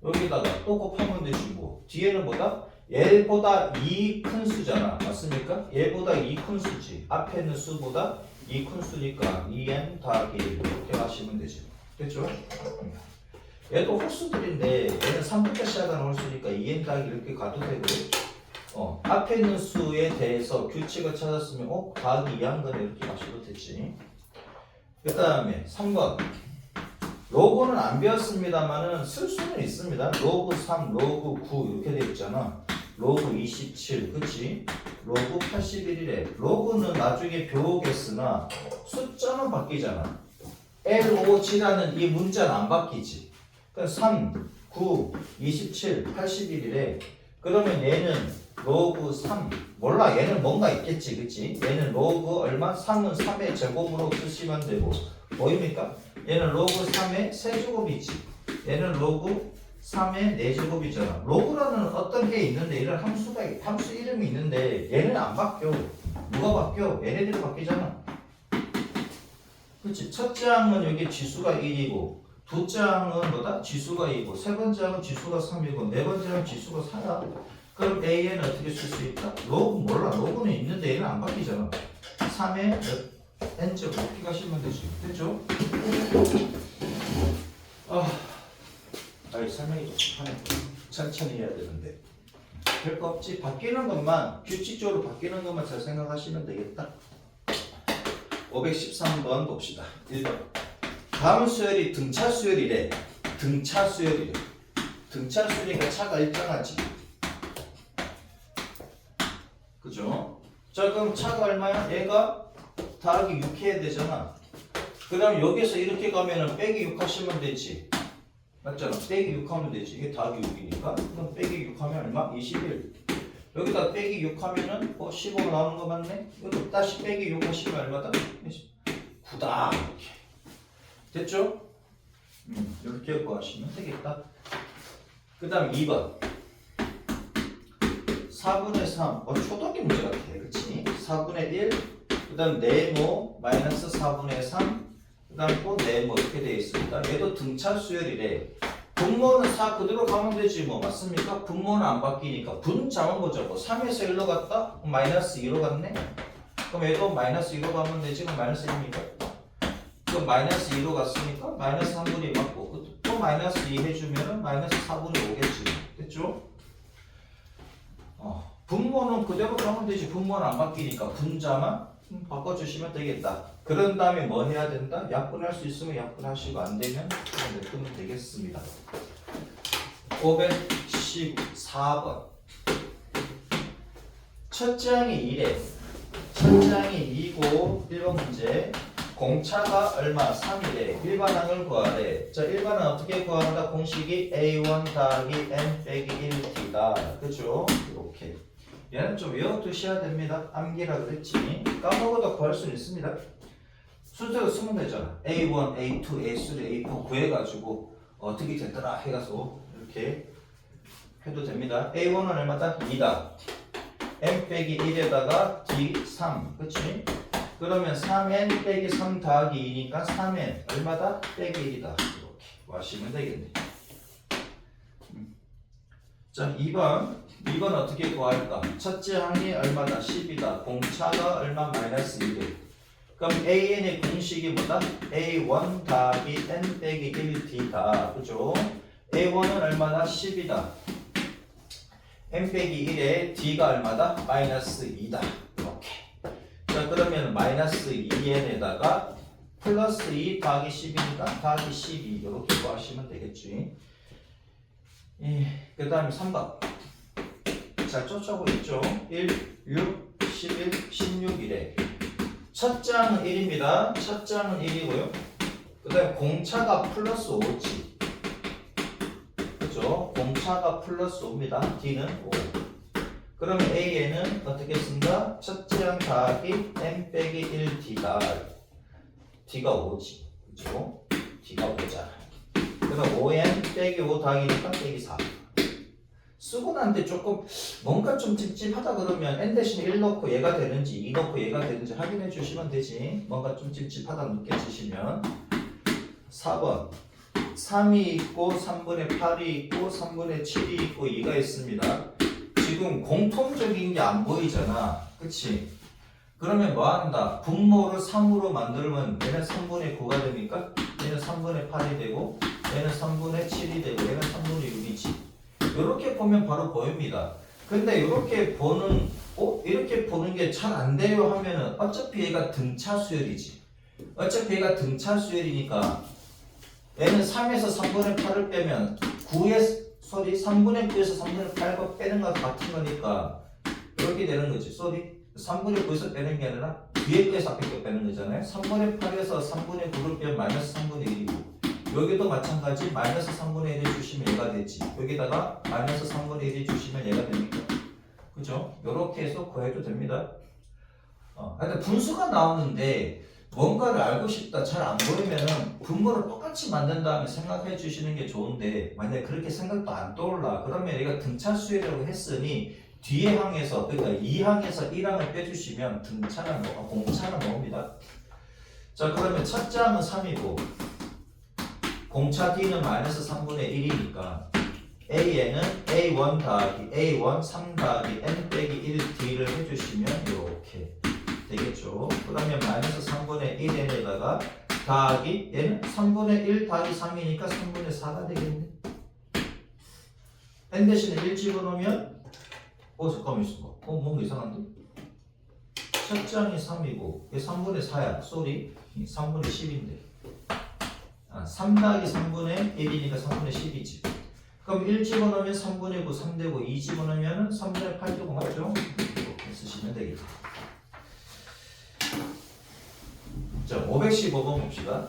여기다가 또 곱하면 되지 뭐. 뒤에는 뭐다? 얘보다 2 큰 수잖아. 맞습니까? 얘보다 2 큰 수지. 앞에 있는 수보다 2 큰 수니까 2n 더하기 1 이렇게 하시면 되지. 됐죠? 얘도 홀수들인데 얘는 3부터 시작하는 홀수니까 2n 더하기 이렇게 가도 되고, 앞에 있는 수에 대해서 규칙을 찾았으면 더하기 2한 거네 이렇게 가셔도 됐지. 그 다음에 3번 로그는 안 배웠습니다만은 쓸 수는 있습니다. 로그 3, 로그 9 이렇게 돼 있잖아. 로그 27, 그치? 로그 81이래. 로그는 나중에 배우겠으나 숫자는 바뀌잖아. LOG라는 이 문자는 안 바뀌지. 그러니까 3, 9, 27, 81이래. 그러면 얘는 로그 3 몰라. 얘는 뭔가 있겠지, 그치? 얘는 로그 얼마? 3은 3의 제곱으로 쓰시면 되고, 보입니까? 얘는 로그 3의 세제곱이지. 얘는 로그 3의 4제곱이잖아. 로그라는 어떤 게 있는데, 이런 함수 이름이 있는데 얘는 안 바뀌어. 누가 바뀌어? 얘네들이 바뀌잖아. 그치? 첫째 항은 여기 지수가 1이고, 둘째 항은 뭐다? 지수가 2고, 세 번째 항은 지수가 3이고, 네 번째 항은 지수가 4야. 그럼 AN은 어떻게 쓸 수 있다? 로그 몰라. 로그는 있는데 얘는 안 바뀌잖아. 3의 n제곱 이렇게 가시면 되지. 됐죠? 설명이 좀 하네. 천천히 해야 되는데. 별거 없지. 바뀌는 것만 규칙적으로 바뀌는 것만 잘 생각하시면 되겠다. 513번 봅시다. 1번. 다음 수열이 등차 수열이래. 등차 수열이래. 등차 수열이니까 차가 일정하지. 그죠? 자, 그럼 차가 얼마야? 얘가 더하기 6 해야 되잖아. 그 다음 여기서 이렇게 가면은 빼기 6 하시면 되지. 맞잖아. 빼기 6 하면 되지. 이게 더하기 6이니까. 그럼 빼기 6 하면 얼마? 21. 여기다 빼기 6 하면은 15로 나오는 거 맞네? 여기 다시 빼기 6 하시면 얼마다? 9다. 이렇게. 됐죠? 이렇게 구하시면 되겠다. 그 다음 2번. 4분의 3. 초등학교 문제 같아. 그치? 4분의 1. 그 다음 네모 마이너스 4분의 3. 그 다음 또 네모 이렇게 되어 있습니다. 얘도 등차 수열이래. 분모는 4 그대로 가면 되지 뭐. 맞습니까? 분모는 안 바뀌니까. 분자만 보자고. 3에서 1로 갔다? 그럼 마이너스 2로 갔네? 그럼 얘도 마이너스 2로 가면 되지. 그럼 마이너스 1입니까? 그럼 마이너스 2로 갔으니까 마이너스 3분의 2 맞고 또 마이너스 2 해주면은 마이너스 4분의 5겠지. 됐죠? 분모는 그대로 가면 되지. 분모는 안 바뀌니까 분자만 바꿔주시면 되겠다. 그런 다음에 뭐 해야 된다? 약분할 수 있으면 약분하시고 안 되면 그냥 냅두면 되겠습니다. 514번. 첫째 항이 2래. 첫째 항이 2고 1번 문제. 공차가 얼마? 3이래. 일반항을 구하래. 자, 일반항 어떻게 구한다? 공식이 A1 더하기 N 빼기 1T다. 그죠? 이렇게. 얘는 좀 외워두셔야 됩니다. 암기라 그랬지. 까먹어도 구할 수는 있습니다. 순서로 쓰면 되잖아. A1, A2, A3, A4 구해가지고 어떻게 됐더라 해가지고 이렇게 해도 됩니다. A1은 얼마다? 2다. M 빼기 1에다가 D 3. 그치? 그러면 3n 빼기 3 더하기 2니까 3n 얼마다? 빼기 1이다. 이렇게 하시면 되겠네. 자, 2번 어떻게 구할까? 첫째 항이 얼마다? 10이다. 공차가 얼마? 마이너스 2래. 그럼 AN의 공식이 뭐다? A1 더하기 N 빼기 1D다. 그죠? A1은 얼마다? 10이다. N 빼기 1에 D가 얼마다? 마이너스 2다. 이렇게. 자, 그러면 마이너스 2n에다가 플러스 2 더하기 10이니까 더하기 12 이렇게 구하시면 되겠지. 그 다음에 3번. 잘 쫓아오고 있죠. 1, 6, 11, 16이래. 첫째 항은 1입니다. 첫째 항은 1이고요. 그 다음에 공차가 플러스 5지. 그죠? 공차가 플러스 5입니다. D는 5. 그러면 A에는 어떻게 쓴다? 첫째 항 더하기 M 빼기 1D다. D가 5지. 그죠? D가 5잖아. 그래서 5M 빼기 5 더하기니까 빼기 4. 쓰고 난데 조금 뭔가 좀 찝찝하다 그러면 n 대신 1 넣고 얘가 되는지 2 넣고 얘가 되는지 확인해 주시면 되지. 뭔가 좀 찝찝하다 느껴지시면. 4번 3이 있고 3분의 8이 있고 3분의 7이 있고 2가 있습니다. 지금 공통적인 게 안 보이잖아. 그치? 그러면 뭐 한다? 분모를 3으로 만들면 얘는 3분의 9가 됩니까? 얘는 3분의 8이 되고 얘는 3분의 7이 되고 얘는 3분의 6이지. 이렇게 보면 바로 보입니다. 근데 이렇게 보는 이렇게 보는 게 잘 안 돼요 하면은 어차피 얘가 등차 수열이지. 어차피 얘가 등차 수열이니까 얘는 3에서 3분의 8을 빼면 3분의 9에서 3분의 8과 빼는 거 같은 거니까 이렇게 되는 거지. 3분의 9에서 빼는 게 아니라 뒤에 거에서 앞에 거 빼는 거잖아요. 3분의 8에서 3분의 9를 빼면 마이너스 3분의 1이고 여기도 마찬가지 마이너스 3분의 1을 주시면 얘가 되지. 여기다가 마이너스 3분의 1을 주시면 얘가 됩니까? 그죠? 요렇게 해서 구해도 됩니다. 하여튼 분수가 나오는데 뭔가를 알고 싶다 잘 안 보이면은 분모를 똑같이 만든 다음에 생각해 주시는 게 좋은데 만약에 그렇게 생각도 안 떠올라 그러면 얘가 등차 수열이라고 했으니 뒤에 항에서 그러니까 2항에서 1항을 빼주시면 등차가 공차가 나옵니다. 자, 그러면 첫째 항은 3이고 공차 D는 마이너스 3분의 1이니까 A에는 A1 더하기 A1 3 더하기 N 빼기 1D를 해주시면 이렇게 되겠죠. 그러면 마이너스 3분의 1N에다가 더하기 얘는 3분의 1 더하기 3이니까 3분의 4가 되겠네. N 대신에 1 집어넣으면 잠깐만 있어봐. 뭔가 이상한데? 첫째 항이 3이고 이게 3분의 4야. 쏘리. 3분의 10인데 3 더하기 3분의 1이니까 3분의 10이지. 그럼 1 집어넣으면 3분의 9 3되고 2 집어넣으면 3분의 8 되고 맞죠? 이렇게 쓰시면 되겠다. 자, 515번 봅시다.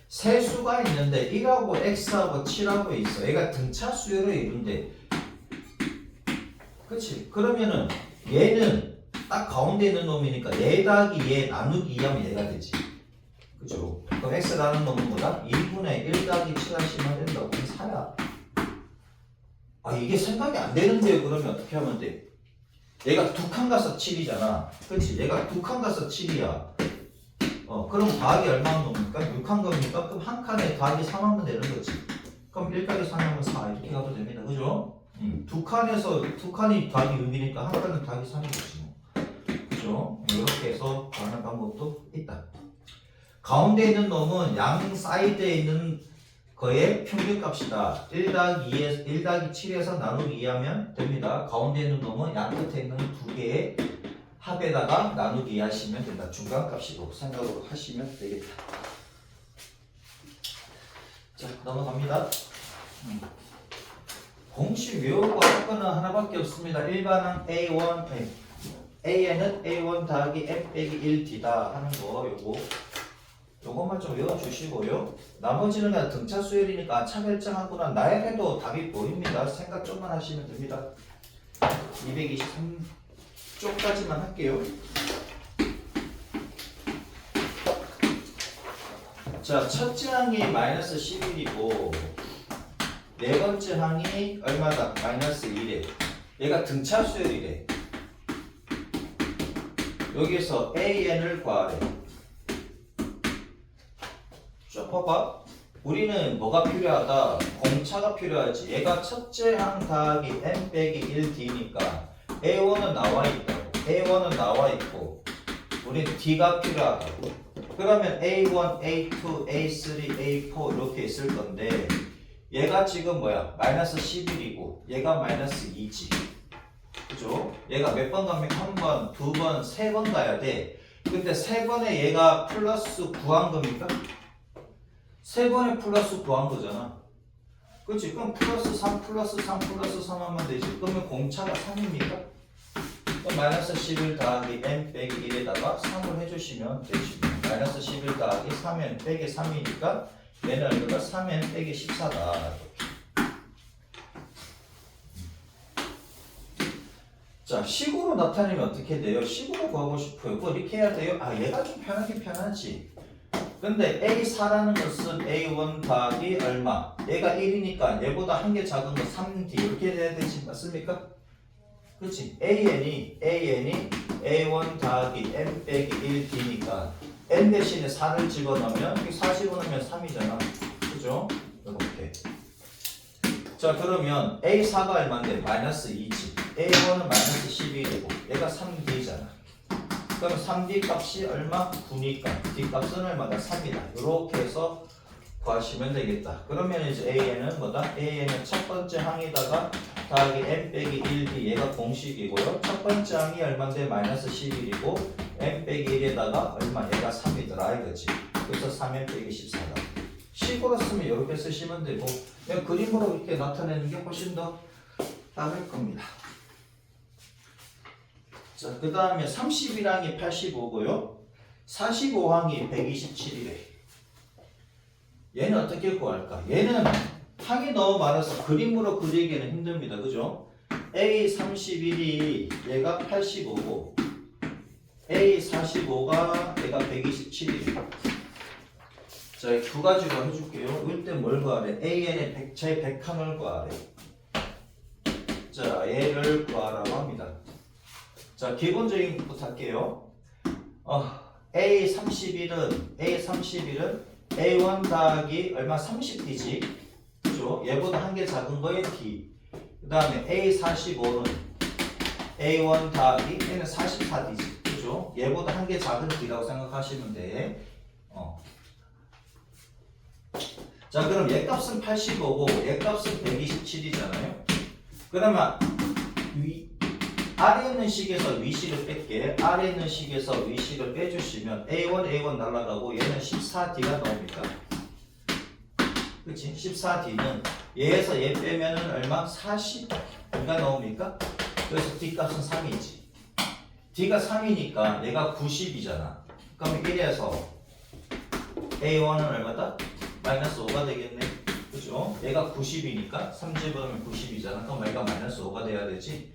세 수가 있는데 1하고 x하고 7하고 있어. 얘가 등차 수열의 일인데, 그치? 그러면은 얘는 딱 가운데 있는 놈이니까 얘 더하기 얘 나누기 2하면 얘가 되지. 그죠? 그럼 x라는 놈은 뭐다? 2분의 1 더하기 7 하시면 된다고. 그럼 4야. 이게 생각이 안 되는데요. 그러면 어떻게 하면 돼? 얘가 두 칸 가서 7이잖아. 그치? 얘가 두 칸 가서 7이야. 그럼 더하기 얼마나 놈입니까? 6칸 겁니까? 그럼 한 칸에 더하기 3하면 되는 거지. 그럼 1까지 3하면 4 이렇게 가도 됩니다. 그죠? 두 칸이 더하기 6이니까 한 칸은 더하기 3이겠지 뭐. 그죠? 이렇게 해서 구하는 방법도 있다. 가운데 있는 놈은 양 사이드에 있는 거의 평균값이다. 1 더하기 7에서 나누기 2하면 됩니다. 가운데 있는 놈은 양 끝에 있는 두 개의 합에다가 나누기 하시면 된다. 중간값이고 생각으로 하시면 되겠다. 자, 넘어갑니다. 공식 외우고 할 거는 하나밖에 없습니다. 일반항 A1, A에는 A1 더하기 M 빼기 1D다 하는 거 요것만 좀 외워주시고요. 나머지는 그냥 등차 수열이니까 차별점하거나 나열해도 답이 보입니다. 생각 좀만 하시면 됩니다. 223쪽까지만 할게요. 자, 첫째 항이 마이너스 11이고 네 번째 항이 얼마다? 마이너스 1에 얘가 등차 수열이래. 여기서 AN을 구하래. 쭉 봐봐. 우리는 뭐가 필요하다? 공차가 필요하지. 얘가 첫째 항 더하기 n 빼기 1d니까 A1은 나와 있다고. A1은 나와 있고 우리 D가 필요하다고. 그러면 A1, A2, A3, A4 이렇게 있을 건데 얘가 지금 뭐야? 마이너스 11이고 얘가 마이너스 2지. 그죠? 얘가 몇 번 가면 한 번, 두 번, 세 번 가야 돼. 근데 세 번에 얘가 플러스 9한 겁니까? 세 번에 플러스 9한 거잖아. 그치? 그럼 플러스 3, 플러스 3, 플러스 3 하면 되지. 그러면 공차가 3입니까? 그럼 마이너스 11 더하기 n 빼기 1에다가 3을 해주시면 되지. 마이너스 11 더하기 3n 빼기 3이니까 얘는 얼마가 3n 빼기 14다. 자, 식으로 나타내면 어떻게 돼요? 식으로 구하고 싶어요. 그거 이렇게 해야 돼요? 얘가 좀 편하긴 편하지. 근데 A4라는 것은 A1 더하기 얼마? 얘가 1이니까 얘보다 한 개 작은 거 3D 이렇게 돼야 되지 맞습니까? 그렇지? AN이 A1 더하기 M 빼기 1D니까 N 대신에 4를 집어넣으면 4 집어넣으면 3이잖아. 그죠? 이렇게. 자, 그러면 A4가 얼마인데? 마이너스 2지. A1은 마이너스 11이고 얘가 3D잖아. 그럼 3D 값이 얼마? 9니까 D 값은 얼마다? 3이다. 이렇게 해서 구하시면 되겠다. 그러면 이제 AN은 뭐다? AN은 첫 번째 항에다가 더하기 M 빼기 1D 얘가 공식이고요. 첫 번째 항이 얼마인데? 마이너스 11이고 M 빼기 1에다가 얼마? 얘가 3이더라 이거지. 그래서 3M 빼기 14다. 식으로 쓰면 이렇게 쓰시면 되고 그냥 그림으로 이렇게 나타내는 게 훨씬 더 빠를 겁니다. 자, 그 다음에 31항이 85고요. 45항이 127이래. 얘는 어떻게 구할까? 얘는 항이 너무 많아서 그림으로 그리기는 힘듭니다. 그죠? A31이 얘가 85고 A45가 얘가 127이래. 자, 두 가지로 해줄게요. 이때 뭘 구하래? AN의 제 100항을 구하래. 자, 얘를 구하라고 합니다. 자, 기본적인 것부터 할게요. A31은 A1 더하기 얼마? 30D지. 그죠? 얘보다 한 개 작은 거에 D. 그 다음에 A45는 A1 더하기 얘는 44D지. 그죠? 얘보다 한 개 작은 D라고 생각하시면 돼. 자, 그럼 얘 값은 85고 얘 값은 127이잖아요. 그러면 아래 있는 식에서 위식을 뺄게. 아래 있는 식에서 위식을 빼주시면 A1 날아가고 얘는 14D가 나옵니까? 그치? 14D는 얘에서 얘 빼면은 얼마? 42가 나옵니까? 그래서 D 값은 3이지. D가 3이니까 얘가 90이잖아. 그럼 1에서 A1은 얼마다? 마이너스 5가 되겠네. 그죠? 얘가 90이니까 3집어넣으면 90이잖아. 그럼 얘가 마이너스 5가 돼야 되지.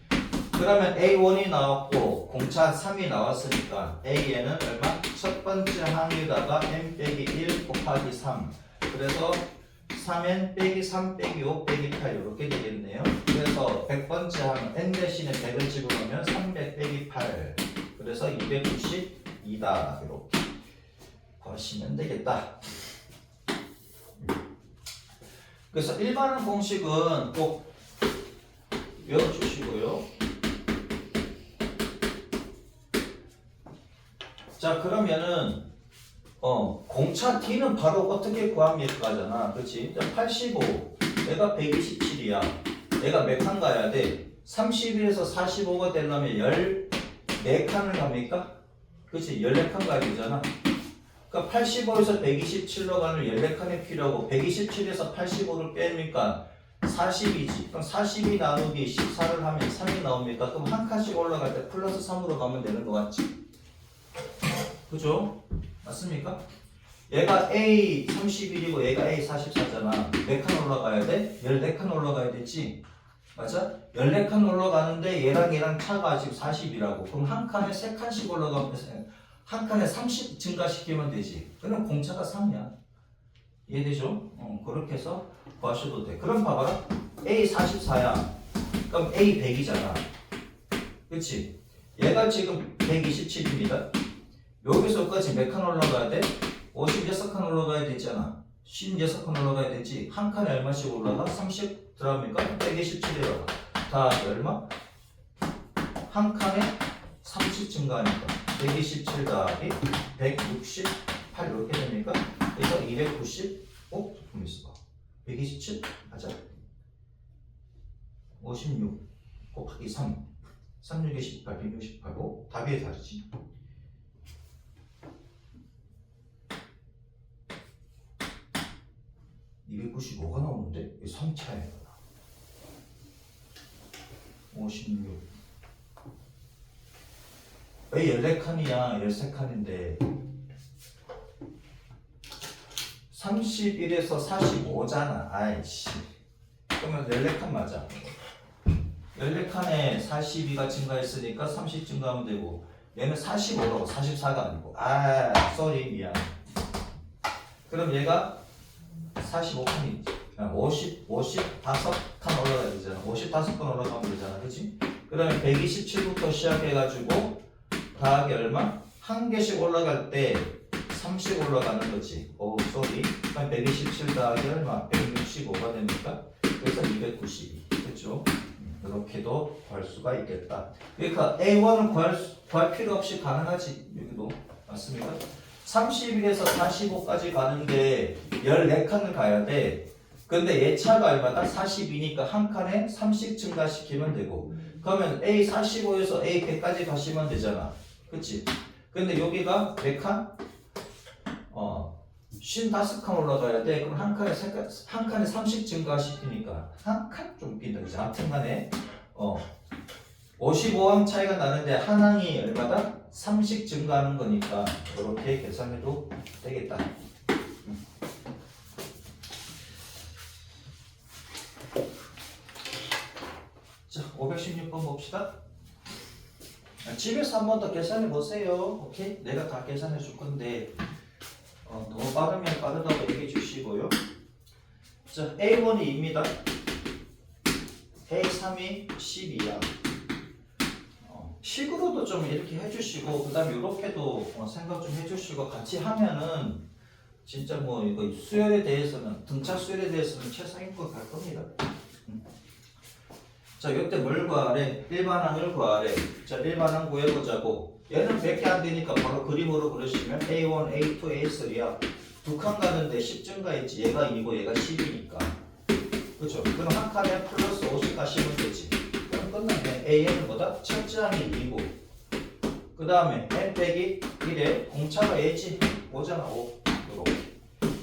그러면 A1이 나왔고 공차 3이 나왔으니까 A에는 얼마? 첫 번째 항에다가 n 빼기 1 곱하기 3. 그래서 3n 빼기 3 빼기 5 빼기 8 이렇게 되겠네요. 그래서 100번째 항 n 대신에 100을 집어넣으면 300 빼기 8. 그래서 292다. 이렇게 구하시면 되겠다. 그래서 일반항 공식은 꼭 외워주시고요. 자, 그러면은 공차 D는 바로 어떻게 구합니까잖아. 그렇지? 85 얘가 127이야. 얘가 몇 칸 가야 돼? 31에서 45가 되려면 14칸을 갑니까? 그렇지? 14칸 가야 되잖아. 그러니까 85에서 127로 가는 14칸이 필요하고 127에서 85를 빼니까 40이지. 그럼 42 나누기 14를 하면 3이 나옵니까? 그럼 한 칸씩 올라갈 때 플러스 3으로 가면 되는 거 같지? 그죠? 맞습니까? 얘가 A 31이고 얘가 A 44잖아. 몇 칸 올라가야 돼? 14칸 올라가야 되지? 맞아? 14칸 올라가는데 얘랑 차가 지금 40이라고. 그럼 한 칸에 3칸씩 올라가면 한 칸에 30 증가시키면 되지. 그럼 공차가 3이야. 이해되죠? 그렇게 해서 구하셔도 돼. 그럼 봐봐라. A 44야. 그럼 A 100이잖아. 그치? 얘가 지금 127입니다. 여기서까지 몇 칸 올라가야 돼? 56칸 올라가야 되잖아. 56칸 올라가야 되지. 한 칸에 얼마씩 올라가? 30 들어갑니까? 127이라고. 다 얼마? 한 칸에 30 증가하니까 127 더하기 168 이렇게 됩니까? 그래서 290 조금 있어봐. 127? 맞아. 56 곱하기 3 36에 18, 168고 답이 다르지. 295가 나오는데 왜 3 차이가 나? 56 왜 14칸이야? 13칸인데 31에서 45잖아. 아이씨. 그러면 14칸 맞아. 14칸에 42가 증가했으니까 30 증가하면 되고 얘는 45라고 44가 아니고 쏘리 미안. 그럼 얘가 45칸이지. 55칸 올라가야 되잖아. 55칸 올라가면 되잖아. 그치? 그러면 127부터 시작해가지고 더하기 얼마? 한 개씩 올라갈 때 30 올라가는 거지. 쏘리. 그럼 127 더하기 얼마? 165가 됩니까? 그래서 292. 그렇죠? 이렇게도 구할 수가 있겠다. 그러니까 A1은 구할 필요 없이 가능하지. 여기도 맞습니까? 31에서 45까지 가는데 14칸을 가야 돼. 근데 얘 차가 얼마다? 40이니까 한 칸에 30 증가시키면 되고. 그러면 A 45에서 A 100까지 가시면 되잖아. 그치? 근데 여기가 몇 칸? 55칸 올라가야 돼. 그럼 한 칸에 30 증가시키니까 한 칸 좀 빈다. 이제 아무튼 간에 55항 차이가 나는데 한 항이 얼마다? 30 증가하는 거니까 이렇게 계산해도 되겠다. 자, 516번 봅시다. 집에서 한 번 더 계산해 보세요. 오케이? 내가 다 계산해 줄 건데 너무 빠르면 빠르다고 얘기해 주시고요. 자, A1이 2입니다. A3이 12야. 식으로도 좀 이렇게 해주시고 그 다음에 이렇게도 생각 좀 해주시고 같이 하면은 진짜 뭐 이거 수열에 대해서는 등차 수열에 대해서는 최상위권 갈 겁니다. 자, 이때 뭘 구하래? 일반항을 구하래. 자, 일반항 구해보자고. 얘는 100개 안 되니까 바로 그림으로 그리시면 A1, A2, A3야. 두 칸 가는데 10 증가했지. 얘가 2고 얘가 10이니까. 그렇죠? 그럼 한 칸에 플러스 50 가시면 되지. 그럼 끝났네. An은 뭐다? 첫째 항이 2고 그 다음에 n 빼기 1에 공차가 A지 5잖아 5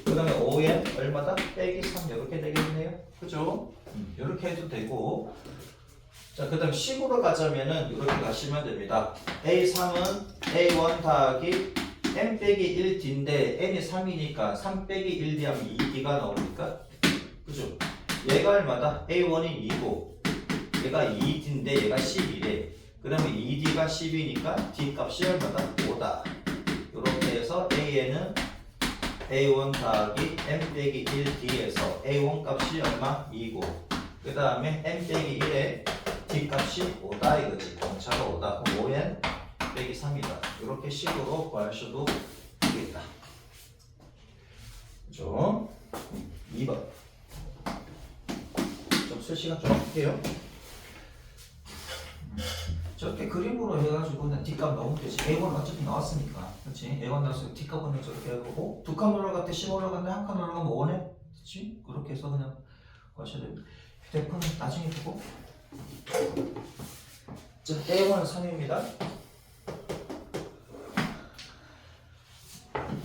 그 다음에 5n 얼마다? 빼기 3 이렇게 되겠네요 그죠? 이렇게 해도 되고 자 그 다음 식으로 가자면은 이렇게 가시면 됩니다 A3은 A1 더하기 n 빼기 1D인데 n이 3이니까 3 빼기 1D 하면 2D가 나오니까 그죠? 얘가 얼마다? A1이 2고 얘가 2D인데 얘가 11이래 그 다음에 2D가 10이니까 D 값이 얼마다? 5다 이렇게 해서 AN은 A1 더하기 n 빼기 1D에서 A1 값이 얼마? 2고 그 다음에 n 빼기 1에 D 값이 5다 이거지 공차가 5다 그럼 5n 빼기 3이다 이렇게 식으로 구하셔도 되겠다 그죠? 2번 좀 쓸 시간 좀 할게요 저렇게 그림으로 해가지고 그냥 D값 넣으면 되지 A1 어차피 나왔으니까 그렇지 A1 나왔으니까 D값은 저렇게 해보고 2칸 올라갈 때 10 올라갔는데 1칸 올라가면 5네 그렇지? 그렇게 해서 그냥 구하셔야 됩니다 휴대폰은 나중에 보고 자 A1은 3입니다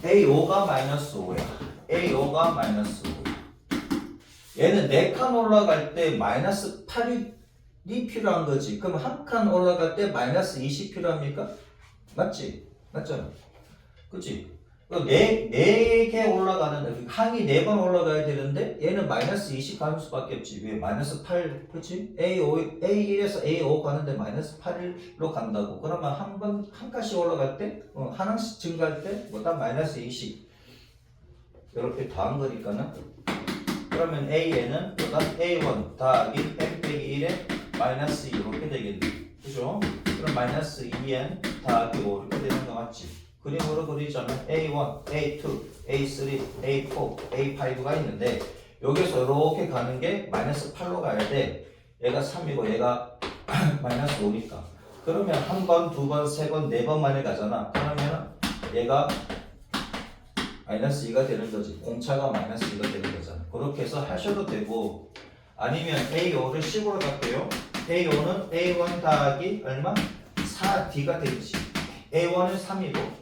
A5가 마이너스 5야 A5가 마이너스 5 얘는 4칸 올라갈 때 마이너스 8이 필요한 거지 그럼 한 칸 올라갈 때 마이너스 20 필요합니까? 맞지? 맞잖아 그치? 4개 올라가는 항이 4번 올라가야 되는데 얘는 마이너스 20 가는 수밖에 없지 왜? 마이너스 8 그치? A1에서 A5 가는데 마이너스 8로 간다고 그러면 한 칸씩 올라갈 때 하나씩 증가할 때 뭐다? 마이너스 20 이렇게 더한 거니까는 그러면 A에는 뭐다? A1 더하기 n 빼기 1에 마이너스 2 이렇게 되겠네 그죠? 그럼 마이너스 2n 더하기 5 이렇게 되는 거 맞지? 그림으로 그리자면 A1, A2, A3, A4, A5가 있는데 여기서 이렇게 가는 게 마이너스 8로 가야 돼 얘가 3이고 얘가 마이너스 5니까 그러면 한 번, 두 번, 세 번, 네 번 만에 가잖아 그러면 얘가 마이너스 2가 되는 거지 공차가 마이너스 2가 되는 거잖아 그렇게 해서 하셔도 되고 아니면 A5를 10으로 갈게요 A5는 A1 더하기 얼마? 4D가 되지 A1은 3이고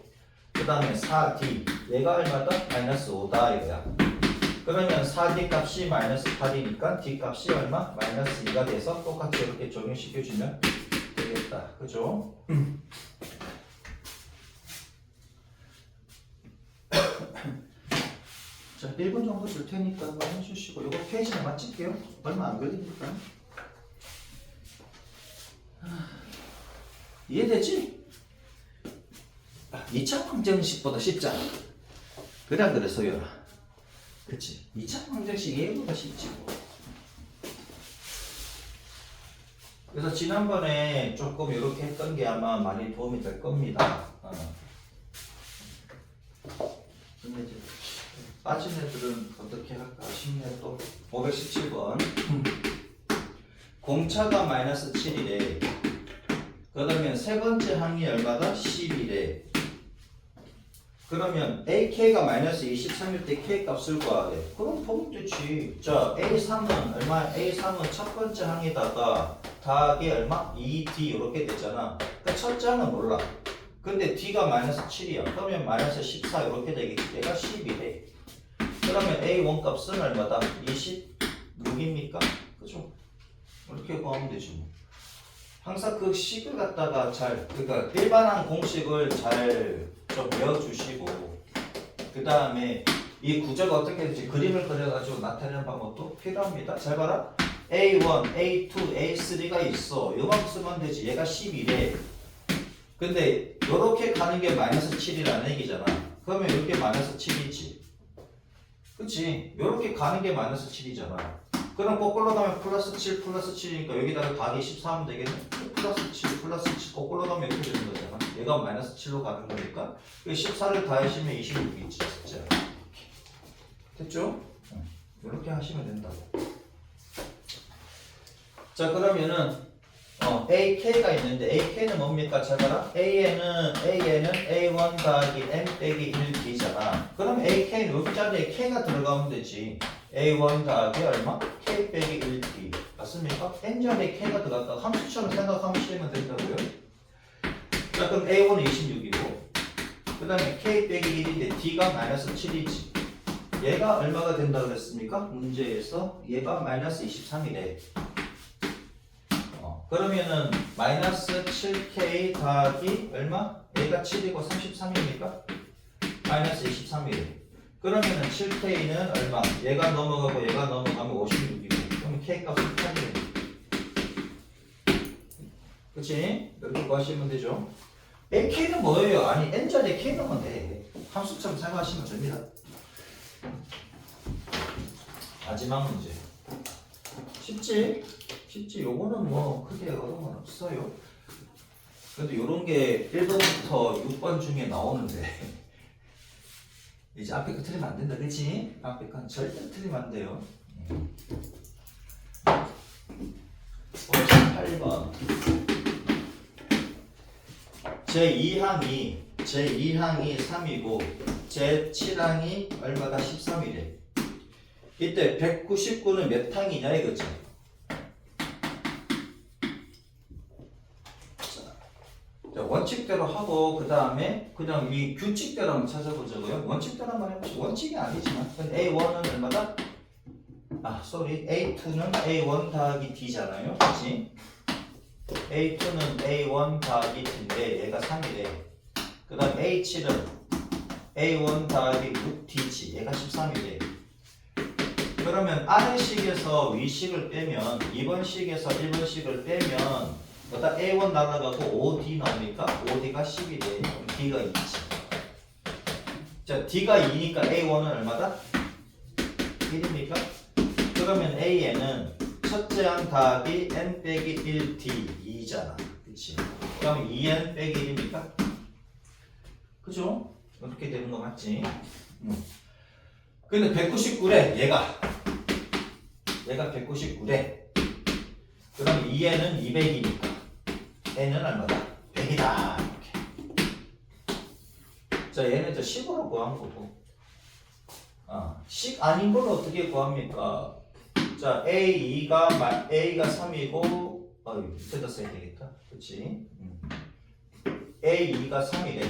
그 다음에 4D 얘가 얼마다? 마이너스 5다 이거야 그러면 4D 값이 마이너스 8이니까 D 값이 얼마? 마이너스 2가 돼서 똑같이 이렇게 적용시켜주면 되겠다 그죠? 자 1분 정도 줄 테니까 한번 해주시고 이거 페이지만 찍게요 얼마 안 걸리니까 이해되지? 2차 방정식보다 쉽잖아 그래 그래 소연아 그치 2차 방정식 얘보다 쉽지 그래서 지난번에 조금 이렇게 했던 게 아마 많이 도움이 될 겁니다 근데 이제 빠진 애들은 어떻게 할까 싶네 또 517번 공차가 마이너스 7이래 그러면 세 번째 항이 얼마다? 10이래 그러면 AK가 마이너스 23일 때 K 값을 구하래 그럼 보면 되지 자 A3은 얼마? A3은 첫 번째 항에다가 더하기 얼마? 2D 이렇게 되잖아 그러니까 첫째 항은 몰라 근데 D가 마이너스 7이야 그러면 마이너스 14 이렇게 되겠지 얘가 10이래 그러면 A1 값은 얼마다? 26입니까? 그죠? 이렇게 구하면 되지 뭐 항상 그 식을 갖다가 그러니까 일반항 공식을 잘 좀 외워주시고 그 다음에 이 구조가 어떻게 될지 그림을 그려가지고 나타내는 방법도 필요합니다. 잘 봐라. A1, A2, A3가 있어. 요만 쓰면 되지. 얘가 11이래. 근데 요렇게 가는 게 마이너스 7이라는 얘기잖아. 그러면 이렇게 마이너스 7이지. 그치? 요렇게 가는 게 마이너스 7이잖아. 그럼 거꾸로 가면 플러스 7, 플러스 7이니까 여기다가 더하기 14 하면 되겠네? 플러스 7, 플러스 7 거꾸로 가면 이렇게 되는 거잖아. 얘가 마이너스 7로 가는 거니까 14를 더하시면 26이지 진짜. 됐죠? 이렇게 하시면 된다고. 자 그러면은 AK가 있는데 AK는 뭡니까? 잘 봐라. A는 A1 더하기 M 빼기 1D잖아. 그럼 AK는 여기 자리에 K가 들어가면 되지. A1 더하기 얼마? K 빼기 1D가 맞습니까? n자리에 k가 들어갔다가 함수처럼 생각하면 실행은 된다고요. 자, 그럼 a1은 26이고 그 다음에 k 빼기 1인데 d가 마이너스 7이지. 얘가 얼마가 된다고 그랬습니까? 문제에서 얘가 마이너스 23이래. 그러면은 마이너스 7k 더하기 얼마? 얘가 7이고 33입니까? 마이너스 23이래. 그러면은 7k는 얼마? 얘가 넘어가고 얘가 넘어가면 56이고 그럼 k 값은 8이래. 그치? 이렇게 구하시면 되죠. k는 뭐예요? 아니 n자리에 k 넣으면 돼. 함수처럼 생각하시면 됩니다. 마지막 문제. 쉽지? 쉽지? 요거는 뭐 크게 어려운 건 없어요. 그래도 요런 게 1번부터 6번 중에 나오는데 이제 앞에 거 틀리면 안 된다, 그치? 앞에 건 절대 틀리면 안 돼요. 58번 제2항이 3이고 제7항이 얼마다 13이래. 이때 199는 몇 항이냐 이거지. 자, 원칙대로 하고 그 다음에 그냥 이 규칙대로 한번 찾아보자고요. 원칙대로 한번 해보시죠. 원칙이 아니지만 A1은 얼마다? A2는 A1 더하기 D잖아요. 그치? A2는 A1 더하기 D인데 얘가 3이래. 그 다음 A7은 A1 더하기 6D지. 얘가 13이래. 그러면 아래식에서 위식을 빼면 2번식에서 1번식을 빼면 뭐다 A1 날아가고 5D 나오니까 5D가 10이 돼. 그럼 D가 2지. 자, D가 2니까 A1은 얼마다? 1입니까? 그러면 A에는 첫째 항 더하기 N 빼기 1D 2잖아. 그치? 그럼 2N 빼기 1입니까? 그죠? 이렇게 되는 거 맞지? 근데 199래, 얘가 199래. 그럼 2N은 200이니까 N은 얼마다? 100이다. 이렇게. 자, 얘는 저 10으로 구한 거고. 10 아닌 걸로 어떻게 구합니까? 자, A가 3이고, 밑에다 써야 되겠다. 그치? A2가 3이래.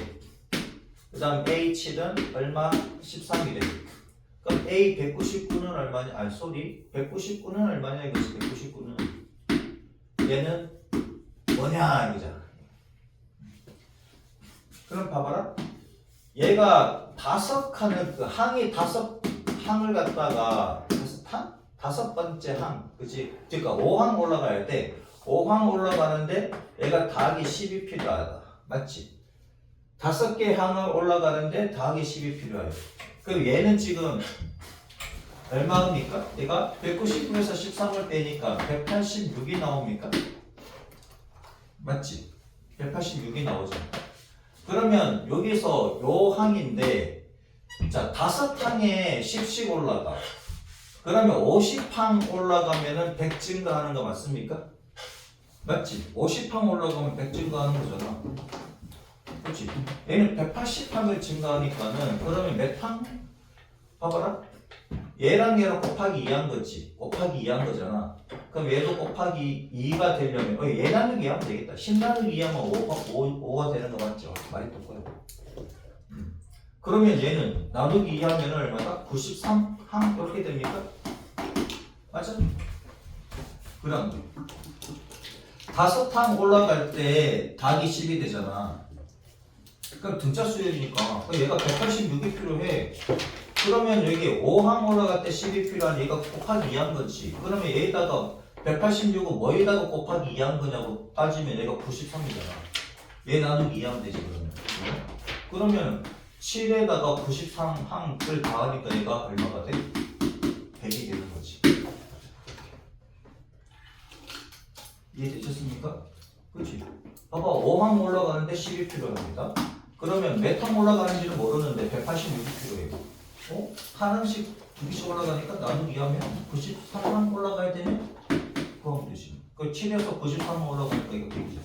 그 다음 A7은 얼마? 13이래. 그럼 A 199는 얼마냐? 199는 얼마냐 이거지. 199는 얘는 뭐냐 이거잖아. 그럼 봐봐라. 얘가 5칸을 그 항이 5항을 갖다가 다섯 번째 항, 그치? 그러니까 5항 올라가야 돼. 5항 올라가는데 얘가 더하기 10이 필요하다. 맞지? 5개 항을 올라가는데 더하기 10이 필요해요. 그럼 얘는 지금 얼마입니까? 얘가 199에서 13을 빼니까 186이 나옵니까? 맞지? 186이 나오죠. 그러면 여기서 요 항인데 자 5항에 10씩 올라가. 그러면 50항 올라가면은 100 증가하는 거 맞습니까? 맞지? 50항 올라가면 100 증가하는 거잖아. 그렇지? 얘는 180항을 증가하니까는 그러면 몇 항? 봐봐라. 얘랑 얘랑 곱하기 2한 거지. 곱하기 2한 거잖아. 그럼 얘도 곱하기 2가 되려면 얘 나누기 하면 되겠다. 10 나누기 하면 5가 되는 거 맞죠? 말이 똑바로. 그러면 얘는 나누기 2 하면 얼마다? 93항 이렇게 됩니까? 맞아? 그럼 5항 올라갈 때 더하기 10이 되잖아. 그럼 등차 수열이니까 얘가 186이 필요해. 그러면 여기 5항 올라갈 때 10이 필요한 얘가 곱하기 2한 거지. 그러면 얘에다가 186은 뭐에다가 곱하기 2한 거냐고 따지면 얘가 93이잖아. 얘 나누기 2 하면 되지 그러면. 그러면 7에다가 93항을 더하니까 얘가 얼마가 돼? 100이 되는 거지. 이해되셨습니까? 그렇지? 봐봐 5항 올라가는데 10이 필요합니다. 그러면 몇 항 올라가는지는 모르는데 186이 필요해요. 하나씩 2개씩 올라가니까 나누기 하면 93항 올라가야 되네? 그럼 되지. 그 7에서 93항 올라가니까 이거 되겠죠.